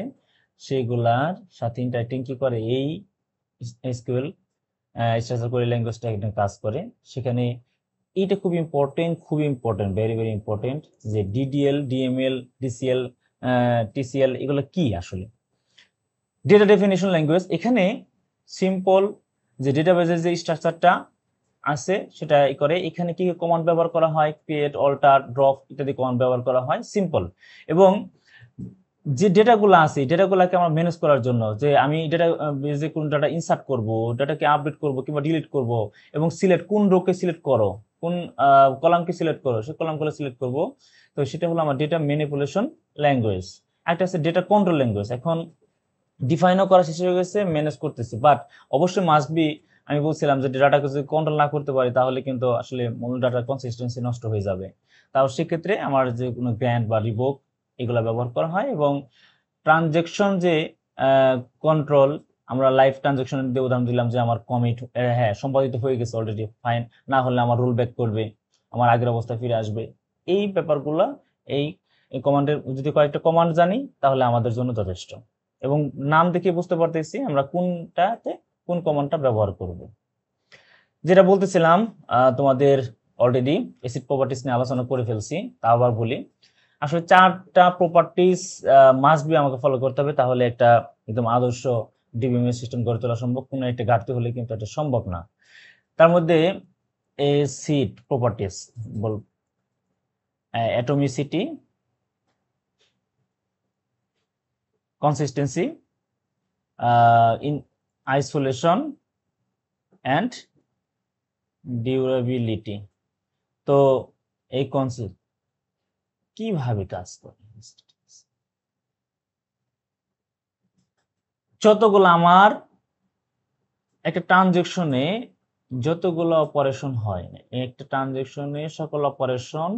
সেগুলার সাথে ইন্টারঅ্যাক্টিং কি করে এই এসকিউএল স্ট্রাকচার কোয়েরি ল্যাঙ্গুয়েজটা একটা কাজ করে। সেখানে এইটা খুব ইম্পর্টেন্ট, ভেরি ভেরি ইম্পর্টেন্ট, যে ডিডিএল, ডিএমএল, ডিসিএল, টিসিএল এগুলো কি আসলে। ডেটা ডেফিনেশন ল্যাঙ্গুয়েজ, এখানে সিম্পল যে ডেটাবেজের যে স্ট্রাকচারটা আছে সেটা করে। এখানে কি কমান্ড ব্যবহার করা হয়, ক্রিয়েট, অল্টার, ড্রপ ইত্যাদি কমান্ড ব্যবহার করা হয়, সিম্পল। এবং যে ডেটাগুলো আছে এই ডেটাগুলোকে আমরা ম্যানেজ করার জন্য, যে আমি ডেটা যে কোন ডাটা ইনসার্ট করব, ডাটাকে আপডেট করব কিংবা ডিলিট করব, এবং সিলেক্ট কোন রোকে সিলেক্ট করো, কোন কলামকে সিলেক্ট করো, সেই কলামগুলো সিলেক্ট করব, তো সেটা হলো আমার ডেটা ম্যানিপুলেশন ল্যাঙ্গুয়েজ। একটা আছে ডেটা কন্ট্রোল ল্যাঙ্গুয়েজ, এখন ডিফাইনও করা শেষ হয়ে গেছে, ম্যানেজ করতেছি, বাট অবশ্যই মাস্ট বি। আমি বলছিলাম যে ডাটাকে যদি কন্ট্রোল না করতে পারি তাহলে কিন্তু আসলে মূল ডাটার কনসিস্টেন্সি নষ্ট হয়ে যাবে। তাও সেক্ষেত্রে আমার যে কোনো গ্র্যান্ট বা রিভোক এগুলো ব্যবহার করা হয়। এবং ট্রানজেকশন যে কন্ট্রোল, আমরা লাইভ ট্রানজেকশন দিয়ে উদাহরণ দিলাম যে আমার কমিট হ্যাঁ সম্পাদিত হয়ে গেছে অলরেডি, ফাইন, না হলে আমার রোল ব্যাক করবে, আমার আগের অবস্থায় ফিরে আসবে। এই ব্যাপারগুলো এই কমান্ডের যদি কয়েকটা কমান্ড জানি তাহলে আমাদের জন্য যথেষ্ট, এবং নাম দেখে বুঝতে পারতেছি আমরা কোনটাতে কোন কমান্ডটা ব্যবহার করব। যেটা বলতেছিলাম তোমাদের অলরেডি অ্যাসিড প্রপার্টিজ নিয়ে আলোচনা করে ফেলছি, তা আবার বলি। আসলে 4টা প্রপার্টিজ মাস্ট বি আমাকে ফলো করতে হবে, তাহলে একটা একদম আদর্শ ডিবিএমএস সিস্টেম গড়ে তোলা সম্ভব। কোনো একটা ঘাটতি হলে কিন্তু এটা সম্ভব না। তার মধ্যে অ্যাসিড প্রপার্টিজ বল, atomicity, consistency, in isolation and durability। তো এই কনসেপ্ট কিভাবে কাজ করে, যতগুলো আমার একটা ট্রানজেকশনে যতগুলো অপারেশন হয়, একটা ট্রানজেকশনে সকল অপারেশন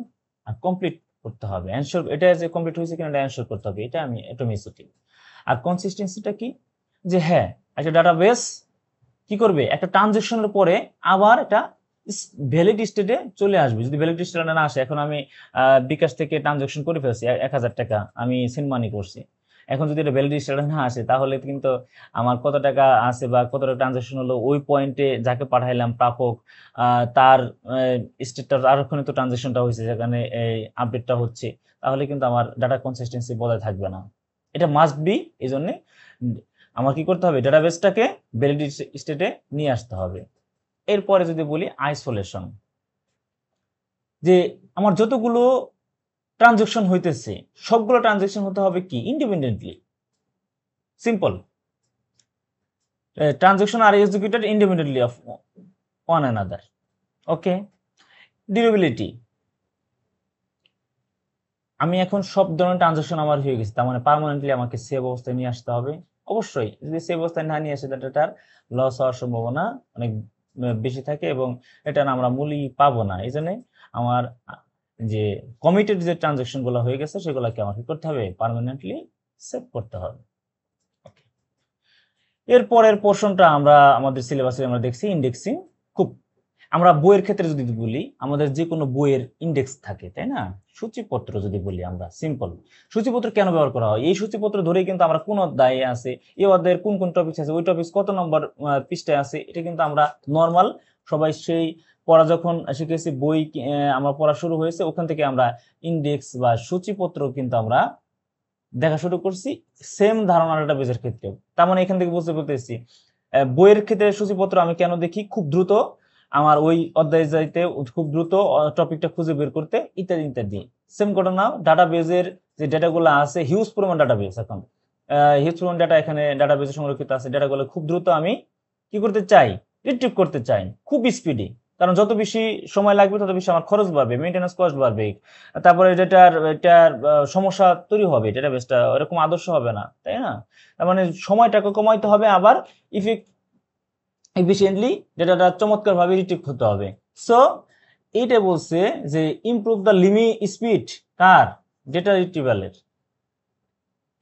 কমপ্লিট করতে হবে, এনশিওর এটা যে কমপ্লিট হয়েছে কিনা এনশিওর করতে হবে, এটা আমি অ্যাটমিসিটি। আর কনসিস্টেন্সিটা কি, যে হ্যাঁ একটা ডাটাবেস কি করবে, একটা ট্রানজেকশনের পরে আবার এটা ভ্যালিড স্টেটে চলে আসবে। যদি ভ্যালিড স্টেটে না আসে, এখন আমি বিকাশ থেকে ট্রানজেকশন করে ফেলছি 1000 টাকা, আমি সেন্ড মানি করছি, এখন যদি এটা ভ্যালিড স্টেটে না আসে তাহলে কিন্তু আমার কত টাকা আছে বা কত টাকা ট্রানজেকশন হলো ওই পয়েন্টে যাকে পাঠাইলাম প্রাপক তার স্টেটটা আর ওখানে তো ট্রানজেকশনটা হয়েছে যেখানে এই আপডেটটা হচ্ছে, তাহলে কিন্তু আমার ডাটা কনসিস্টেন্সি বজায় থাকবে না। এটা মাস্ট বি। এই জন্য আমার কি করতে হবে, ডাটাবেসটাকে ভ্যালিড স্টেটে নিয়ে আসতে হবে। এরপরে যদি বলি আইসোলেশন, যে আমার যতগুলো ট্রানজেকশন হইতেছে সবগুলো ট্রানজেকশন হতে হবে কি independently, simple. Transaction are executed independently of one another. Okay, durability, আমি এখন সব ধরনের ট্রানজেকশন আমার হয়ে গেছে, তার মানে পার্মানেন্টলি আমাকে সেভ অবস্থায় নিয়ে আসতে হবে। অবশ্যই যদি সেই অবস্থায় না নিয়ে আসে ডাটাটার লস হওয়ার সম্ভাবনা অনেক বেশি থাকে এবং এটা আমরা মূলই পাবো না। এই জন্য আমার যে কমিটেড যে ট্রানজাকশন গুলো হয়ে গেছে সেগুলোকে আমার কি করতে হবে, পার্মানেন্টলি সেভ করতে হবে। এরপরের পোর্শনটা আমরা আমাদের সিলেবাসে আমরা দেখছি ইন্ডেক্সিং। খুব আমরা বইয়ের ক্ষেত্রে যদি বলি, আমাদের যে কোনো বইয়ের ইন্ডেক্স থাকে, তাই না? সূচিপত্র যদি বলি আমরা সিম্পল, সূচিপত্র কেন ব্যবহার করা হয়? এই সূচিপত্র ধরেই কিন্তু আমরা কোন অধ্যায়ে আছে, এই অধ্যায়ের কোন কোন টপিক আছে, ওই টপিক কত নম্বর পৃষ্ঠায় আছে, এটা কিন্তু আমরা নর্মাল সবাই সেই পড়া যখন শিখেছি, বই আমরা পড়া শুরু হয়েছে, ওখান থেকে আমরা ইন্ডেক্স বা সূচিপত্র কিন্তু আমরা দেখা শুরু করছি। সেম ধারণা ডাটাবেজের ক্ষেত্রেও। তার মানে এখান থেকে বুঝতে পেরেছি বইয়ের ক্ষেত্রে সূচিপত্র আমি কেন দেখি, খুব দ্রুত আমার ওই অধ্যায়ে যাইতে, খুব দ্রুত টপিকটা খুঁজে বের করতে, ইত্যাদি ইত্যাদি। সেম ঘটনা ডাটাবেজের যে ডেটাগুলো আছে, হিউজ পরিমাণ ডাটাবেজ, এখন হিউজ পরিমাণ ডাটা এখানে ডাটাবেজে সংরক্ষিত আছে। ডেটাগুলো খুব দ্রুত আমি কি করতে চাই, রিট্রিভ করতে চাই খুব স্পিডি, কারণ যত বেশি সময় লাগবে তত বেশি আমার খরচ বাড়বে, মেইনটেন্যান্স কস্ট বাড়বে, তারপরে এটার সমস্যা তৈরি হবে, ডেটাবেসটা এরকম আদর্শ হবে না, তাই না? তার মানে সময়টাকে কমাইতে হবে, আবার এফিশিয়েন্টলি ডেটাটা চমৎকার ভাবে রিট্রিভ হতে হবে। সো এইটা বলছে যে ইমপ্রুভ দ্য লিমিট স্পিড কার, ডেটা রিট্রিভালের।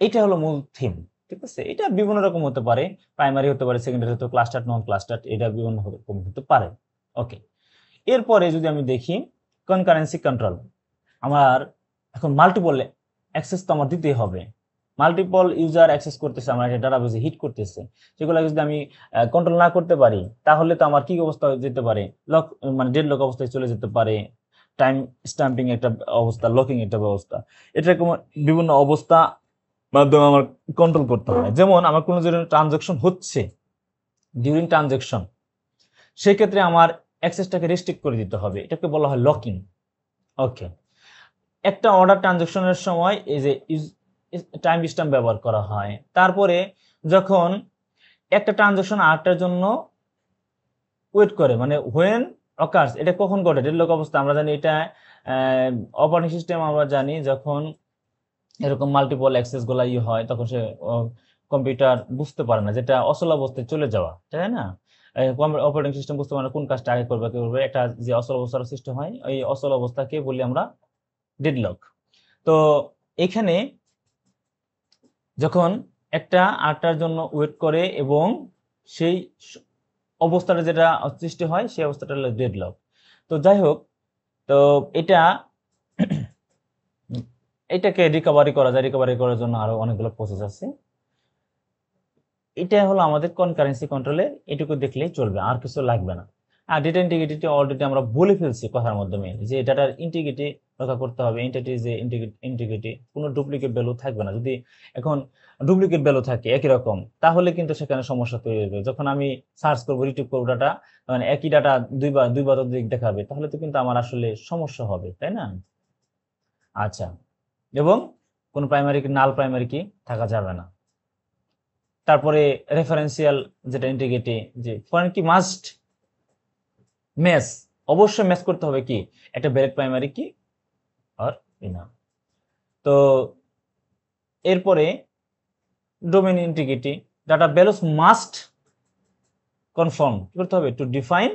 এটা হলো মূল থিম, ঠিক আছে? এটা বিভিন্ন রকম হতে পারে, প্রাইমারি হতে পারে, সেকেন্ডারি হতে, ক্লাস্টার নন ক্লাস্টার, এটা বিভিন্ন রকম হতে পারে। ওকে, এরপরে যদি আমি দেখি কনকারেন্সি কন্ট্রোল, আমার এখন মাল্টিপল অ্যাক্সেস তো আমার দিতেই হবে, মাল্টিপল ইউজার অ্যাক্সেস করতেছে, আমার একটা ডাটাবেজে হিট করতেছে, সেগুলো যদি আমি কন্ট্রোল না করতে পারি, তাহলে তো আমার কি অবস্থা যেতে পারে, লক মানে ডেড লক অবস্থায় চলে যেতে পারে, টাইম স্ট্যাম্পিং একটা অবস্থা, লকিং একটা ব্যবস্থা, এরকম বিভিন্ন অবস্থা মাধ্যমে আমার কন্ট্রোল করতে হয়। যেমন আমার কোনো ধরনের ট্রানজাকশন হচ্ছে, ডিউরিং ট্রানজাকশন, সেক্ষেত্রে আমার অ্যাক্সেসটাকে রেস্ট্রিক্ট করে দিতে হবে, এটাকে বলা হয় লকিং। ওকে, একটা অর্ডার ট্রানজাকশনের সময় এই যে টাইম স্ট্যাম্প ব্যবহার করা হয়। তারপরে যখন একটা ট্রানজাকশন আরেকটার জন্য ওয়েট করে, মানে হোয়েন অকার্স, এটা কখন ঘটে, ডেডলক অবস্থা আমরা জানি, এটা অপারেটিং সিস্টেম আমরা জানি যখন এরকম মাল্টিপল অ্যাক্সেস গুলা হয়, তখন সে কম্পিউটার বুঝতে পারে না, যেটা অচল অবস্থায় চলে যাওয়া, তাই না? অপারেটিং সিস্টেম বুঝতে পারে না কোন কাজটা আগে করবে, একটা যে অচল অবস্থার সৃষ্টি হয়, এই অচল অবস্থাকে বলি আমরা ডেডলক। তো এখানে যখন একটা আটটার জন্য ওয়েট করে এবং সেই অবস্থাটা যেটা সৃষ্টি হয়, সেই অবস্থাটা হলো ডেডলক। তো যাই হোক, তো এটাকে রিকভারি করা যায়, রিকভারি করার জন্য আরো অনেকগুলো প্রসেস আছে। এটা হলো আমাদের কনকারেন্সি কন্ট্রোলের, এটুকু দেখলেই চলবে, আর কিছু লাগবে না। আর ডেটা ইন্টিগ্রিটি অলরেডি আমরা বলে ফেলছি কথার মাধ্যমে, যে ডাটার ইন্টিগ্রিটি রক্ষা করতে হবে, এন্টিটি যে ইন্টিগ্রিটি, কোনো ডুপ্লিকেট ভ্যালু থাকবে না। যদি এখন ডুপ্লিকেট ভ্যালু থাকে একই রকম, তাহলে কিন্তু সেখানে সমস্যা তৈরি হবে। যখন আমি সার্চ করবো, রিট্রিভ করবো ডাটা, মানে একই ডাটা দুইবার অধিক দেখাবে, তাহলে তো কিন্তু আমার আসলে সমস্যা হবে, তাই না? আচ্ছা, এবং কোন প্রাইমারি কি, নাল প্রাইমারি কি থাকা যাবে না। তারপরে রেফারেন্সিয়াল যেটা ইন্টিগ্রিটি, যে ফরেন কি মাস্ট ম্যাচ, অবশ্যই ম্যাচ করতে হবে কি একটা ভ্যালিড প্রাইমারি কি আর না। তো এরপরে domain integrity, data values must confirm কি করতে হবে, to define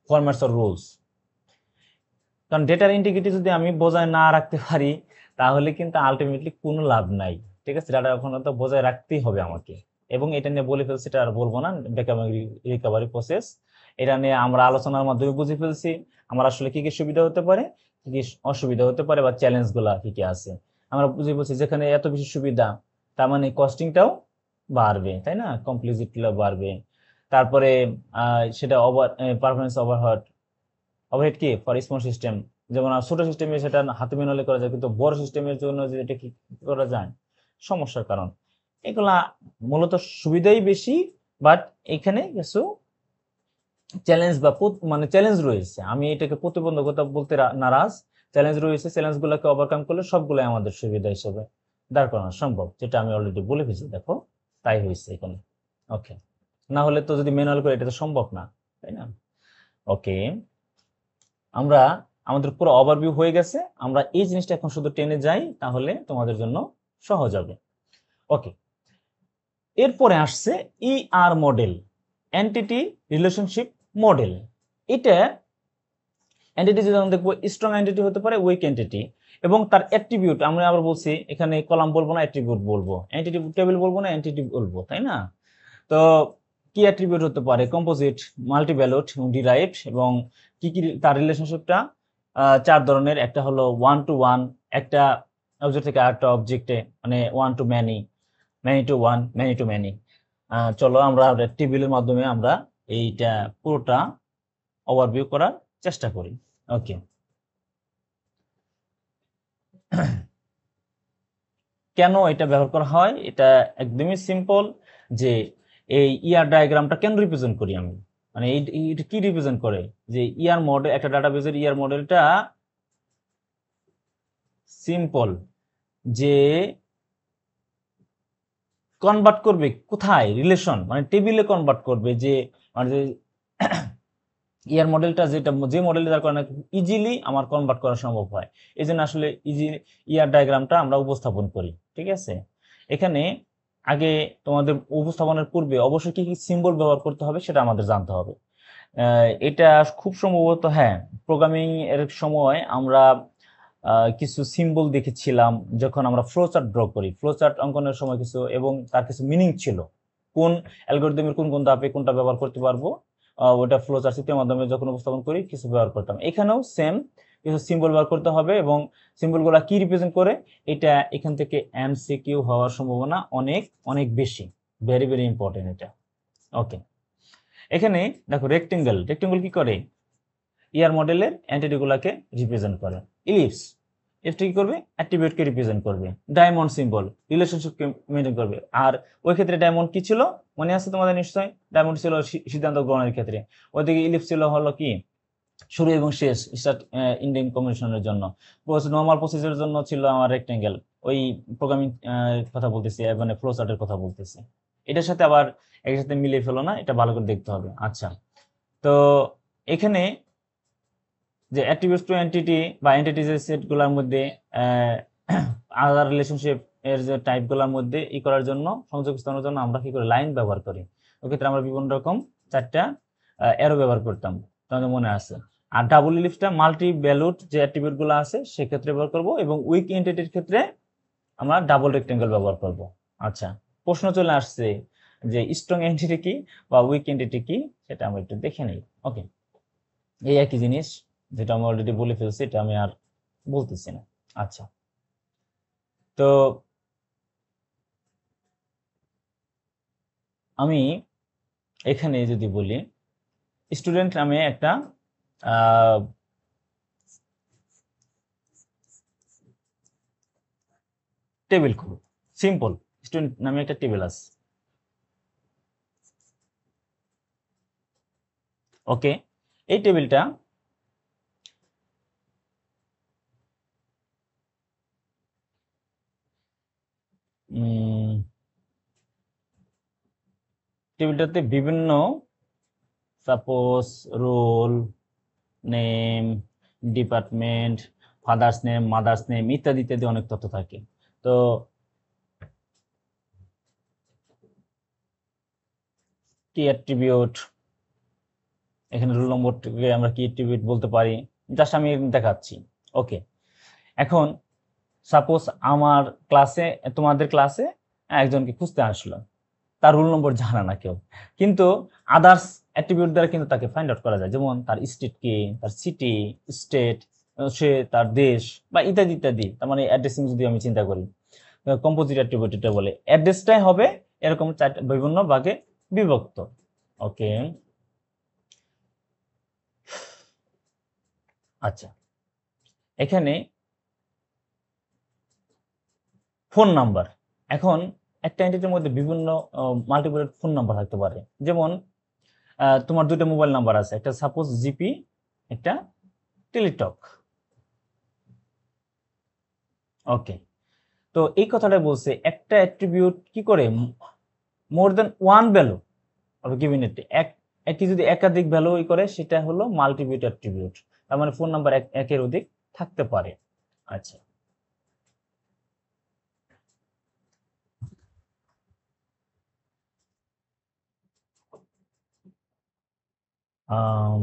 formats or rules. কারণ ডেটার ইন্টিগ্রিটি যদি আমি বজায় না রাখতে পারি, তাহলে কিন্তু আলটিমেটলি কোনো লাভ নাই, ঠিক আছে? ডাটা ওখানে তো বজায় রাখতেই হবে আমাকে। এবং এটা নিয়ে বলে ফেলছি, এটা আর বলবো না, ব্যাকআপ রিকভারি প্রসেস, এটা নিয়ে আমরা আলোচনার মাধ্যমে বুঝে ফেলছি আমার আসলে কি কি সুবিধা হতে পারে, কি কি অসুবিধা হতে পারে, বা চ্যালেঞ্জ গুলা কি কি আছে আমরা বুঝে ফেলছি। যেখানে এত বেশি সুবিধা, তার মানে কস্টিংটাও বাড়বে, তাই না? কমপ্লিজিটিটাও বাড়বে। তারপরে সেটা পারফরমেন্স ওভারহেড কি ফর স্মল সিস্টেম, যেমন ছোট সিস্টেমে সেটা হাতে ম্যানুয়ালি করা যায়, কিন্তু বড় সিস্টেমের জন্য যে এটা কি করা যায়, সমস্যার কারণ। এগুলা মূলত সুবিধাই বেশি, বাট এখানে কিছু চ্যালেঞ্জ বা মানে চ্যালেঞ্জ রয়েছে, আমি এটাকে প্রতিবন্ধকতা বলতে নারাজ। চ্যালেঞ্জ রয়েছে, চ্যালেঞ্জ গুলাকে ওভারকাম করলে সবগুলাই আমাদের সুবিধা হিসেবে দাঁড় করানো সম্ভব, যেটা আমি অলরেডি বলে ফেলছি, দেখো তাই হয়েছে এখানে। ওকে, না হলে তো যদি ম্যানুয়াল করে, এটা তো সম্ভব না, তাই না? ওকে, আমরা আমাদের পুরো ওভারভিউ হয়ে গেছে, আমরা এই জিনিসটা এখন শুধু টেনে যাই, তাহলে তোমাদের জন্য সহজ হবে। ওকে, এরপরে আসছে ER model, entity relationship model. এটা এন্টিটি যেমন দেখবো স্ট্রং এন্টিটি হতে পারে, উইক এন্টিটি, এবং তার অ্যাট্রিবিউট আমরা আবার বলছি এখানে কলাম বলবো না, অ্যাট্রিবিউট বলবো, এন্টিটি টেবিল বলবো না, এন্টিটি বলবো, তাই না? তো কি অ্যাট্রিবিউট হতে পারে? কম্পোজিট, মাল্টিভ্যালুড, ডিরাইভড, এবং কি কি তার রিলেশনশিপটা 4 ধরনের। একটা হলো 1 to 1, একটা অবজেক্ট থেকে আরেকটা অবজেক্টে, মানে 1 to many, many to 1, many to many। চলো আমরা টেবিলের মাধ্যমে আমরা এইটা পুরোটা ওভারভিউ করার চেষ্টা করি। ওকে, কেন এটা ব্যবহার করা হয়? এটা একদমই সিম্পল, যে এই ইয়ার ডায়াগ্রামটা কেন রিপ্রেজেন্ট করি আমি, মানে এটা কি রিপ্রেজেন্ট করে, যে ইয়ার মডেল, একটা ডাটাবেজের ইয়ার মডেলটা সিম্পল, যে কনভার্ট করবে কোথায়, রিলেশন মানে টেবিলে কনভার্ট করবে, যে মানে যে ইয়ার মডেলটা যেটা, যে মডেল যার কারণে ইজিলি আমার কনভার্ট করা সম্ভব হয়, এই জন্য আসলে ইজি ইয়ার ডায়াগ্রামটা আমরা উপস্থাপন করি। ঠিক আছে, এখানে আগে তোমাদের উপস্থাপনের পূর্বে অবশ্যই কি কি সিম্বল ব্যবহার করতে হবে সেটা আমাদের জানতে হবে। এটা খুব সম্ভবত, হ্যাঁ, প্রোগ্রামিং এর সময় আমরা কিছু সিম্বল দেখেছিলাম যখন আমরা ফ্লোচার্ট ড্র করি, ফ্লোচার্ট অঙ্কনের সময় কিছু, এবং তার কিছু মিনিং ছিল, কোন অ্যালগরিদমের কোন কোন ধাপে কোনটা ব্যবহার করতে পারবো, ওটা ফ্লোচার্ট চিত্রের মাধ্যমে যখন উপস্থাপন করি কিছু ব্যবহার করতাম। এখানেও সেম কিছু সিম্বল ব্যবহার করতে হবে, এবং সিম্বলগুলো কি রিপ্রেজেন্ট করে, এটা এখান থেকে এমসিকিউ হওয়ার সম্ভাবনা অনেক অনেক বেশি, ভেরি ভেরি ইম্পর্টেন্ট এটা। ওকে, এখানে দেখো রেক্টেঙ্গেল, রেক্টেঙ্গেল কি করে, ইয়ার মডেলের এন্টিটিগুলোকে রিপ্রেজেন্ট করে। ইলিপস, এফটি কি করবে, অ্যাট্রিবিউটকে রিপ্রেজেন্ট করবে। ডায়মন্ড সিম্বল রিলেশনশিপকে মেনটেন করবে। আর ওই ক্ষেত্রে ডায়মন্ড কি ছিল মনে আছে তোমাদের নিশ্চয়, ডায়মন্ড ছিল সিদ্ধান্ত গ্রহণের ক্ষেত্রে, ওইদিকে ইলিপস ছিল হলো কি, শুরু এবং শেষ, স্টার্ট এন্ডিং কম্বিনেশনের জন্য। নর্মাল প্রসেসের জন্য ছিল আমার রেক্টেঙ্গেল, ওই প্রোগ্রামিং কথা বলতেছি, মানে ফ্লো চার্টের কথা বলতেছি। এটার সাথে আবার এর সাথে মিলিয়ে ফেলো না, এটা ভালো করে দেখতে হবে। আচ্ছা, তো এখানে যে অ্যাট্রিবিউটস টু এন্টিটি বা এন্টিটিজের সেটগুলোর মধ্যে আলাদা রিলেশনশিপ এর যে টাইপগুলোর মধ্যে ই করার জন্য, সংযোগ স্থাপনের জন্য আমরা কি করি, লাইন ব্যবহার করি। ওক্ষেত্রে আমরা বিভিন্ন রকম 4টা অ্যারো ব্যবহার করতাম, তোমাদের মনে আছে। আর ডাবল ইলিপসটা মাল্টি ভ্যালুড যে অ্যাট্রিবিউট গুলো আছে সেক্ষেত্রে ব্যবহার করব, এবং উইক এন্টিটির ক্ষেত্রে আমরা ডাবল রেক্টেঙ্গেল ব্যবহার করব। আচ্ছা, প্রশ্ন চলে আসছে যে স্ট্রং এন্টিটি কি বা উইক এন্টিটি কি, সেটা আমরা একটু দেখে নেই। ওকে, এই একই জিনিস যেটা আমি অলরেডি বলে ফেলছি, এটা আমি আর বলতেছি না। আচ্ছা, তো আমি এখানে যদি বলি স্টুডেন্ট নামে একটা টেবিল খুব সিম্পল, স্টুডেন্ট নামে একটা টেবিল আছে। ওকে, এই টেবিলটা টেবিলটাতে বিভিন্ন, suppose roll name, department, father's name, mother's name, ইত্যাদি ইত্যাদি অনেক তথ্য থাকে। তো কি অ্যাট্রিবিউট, এখানে রোল নম্বরকে আমরা কি অ্যাট্রিবিউট বলতে পারি, জাস্ট আমি দেখাচ্ছি। ওকে, এখন সাপোজ আমার ক্লাসে, তোমাদের ক্লাসে একজনকে খুঁজতে আসলো, তার রোল নম্বর জানা না কেউ, কিন্তু আদার্স অ্যাট্রিবিউট দ্বারা কিন্তু তাকে ফাইন্ড আউট করা যায়, যেমন তার স্টেট কি, তার সিটি স্টেট, সে তার দেশ, বা ইত্যাদি ইত্যাদি। তার মানে অ্যাড্রেসিং যদি আমি চিন্তা করি, কম্পোজিট অ্যাট্রিবিউট এটা বলে, অ্যাড্রেসটাই হবে এরকম 4 বিভিন্ন ভাগে বিভক্ত। ওকে, আচ্ছা, এখানে ফোন নাম্বার, এখন একটা এন্টিটির মধ্যে বিভিন্ন মাল্টিপল ফোন নাম্বার থাকতে পারে। যেমন তোমার 2টা মোবাইল নাম্বার আছে, একটা সাপোজ জিপি, একটা টেলিটক। ওকে, তো এই কথাটা বলছে একটা অ্যাট্রিবিউট কি করে, more than one value of given it, একটি যদি একাধিক ভ্যালু করে সেটা হলো মাল্টিপিউট অ্যাট্রিবিউট। তার মানে ফোন নাম্বার একের অধিক থাকতে পারে। আচ্ছা, আম,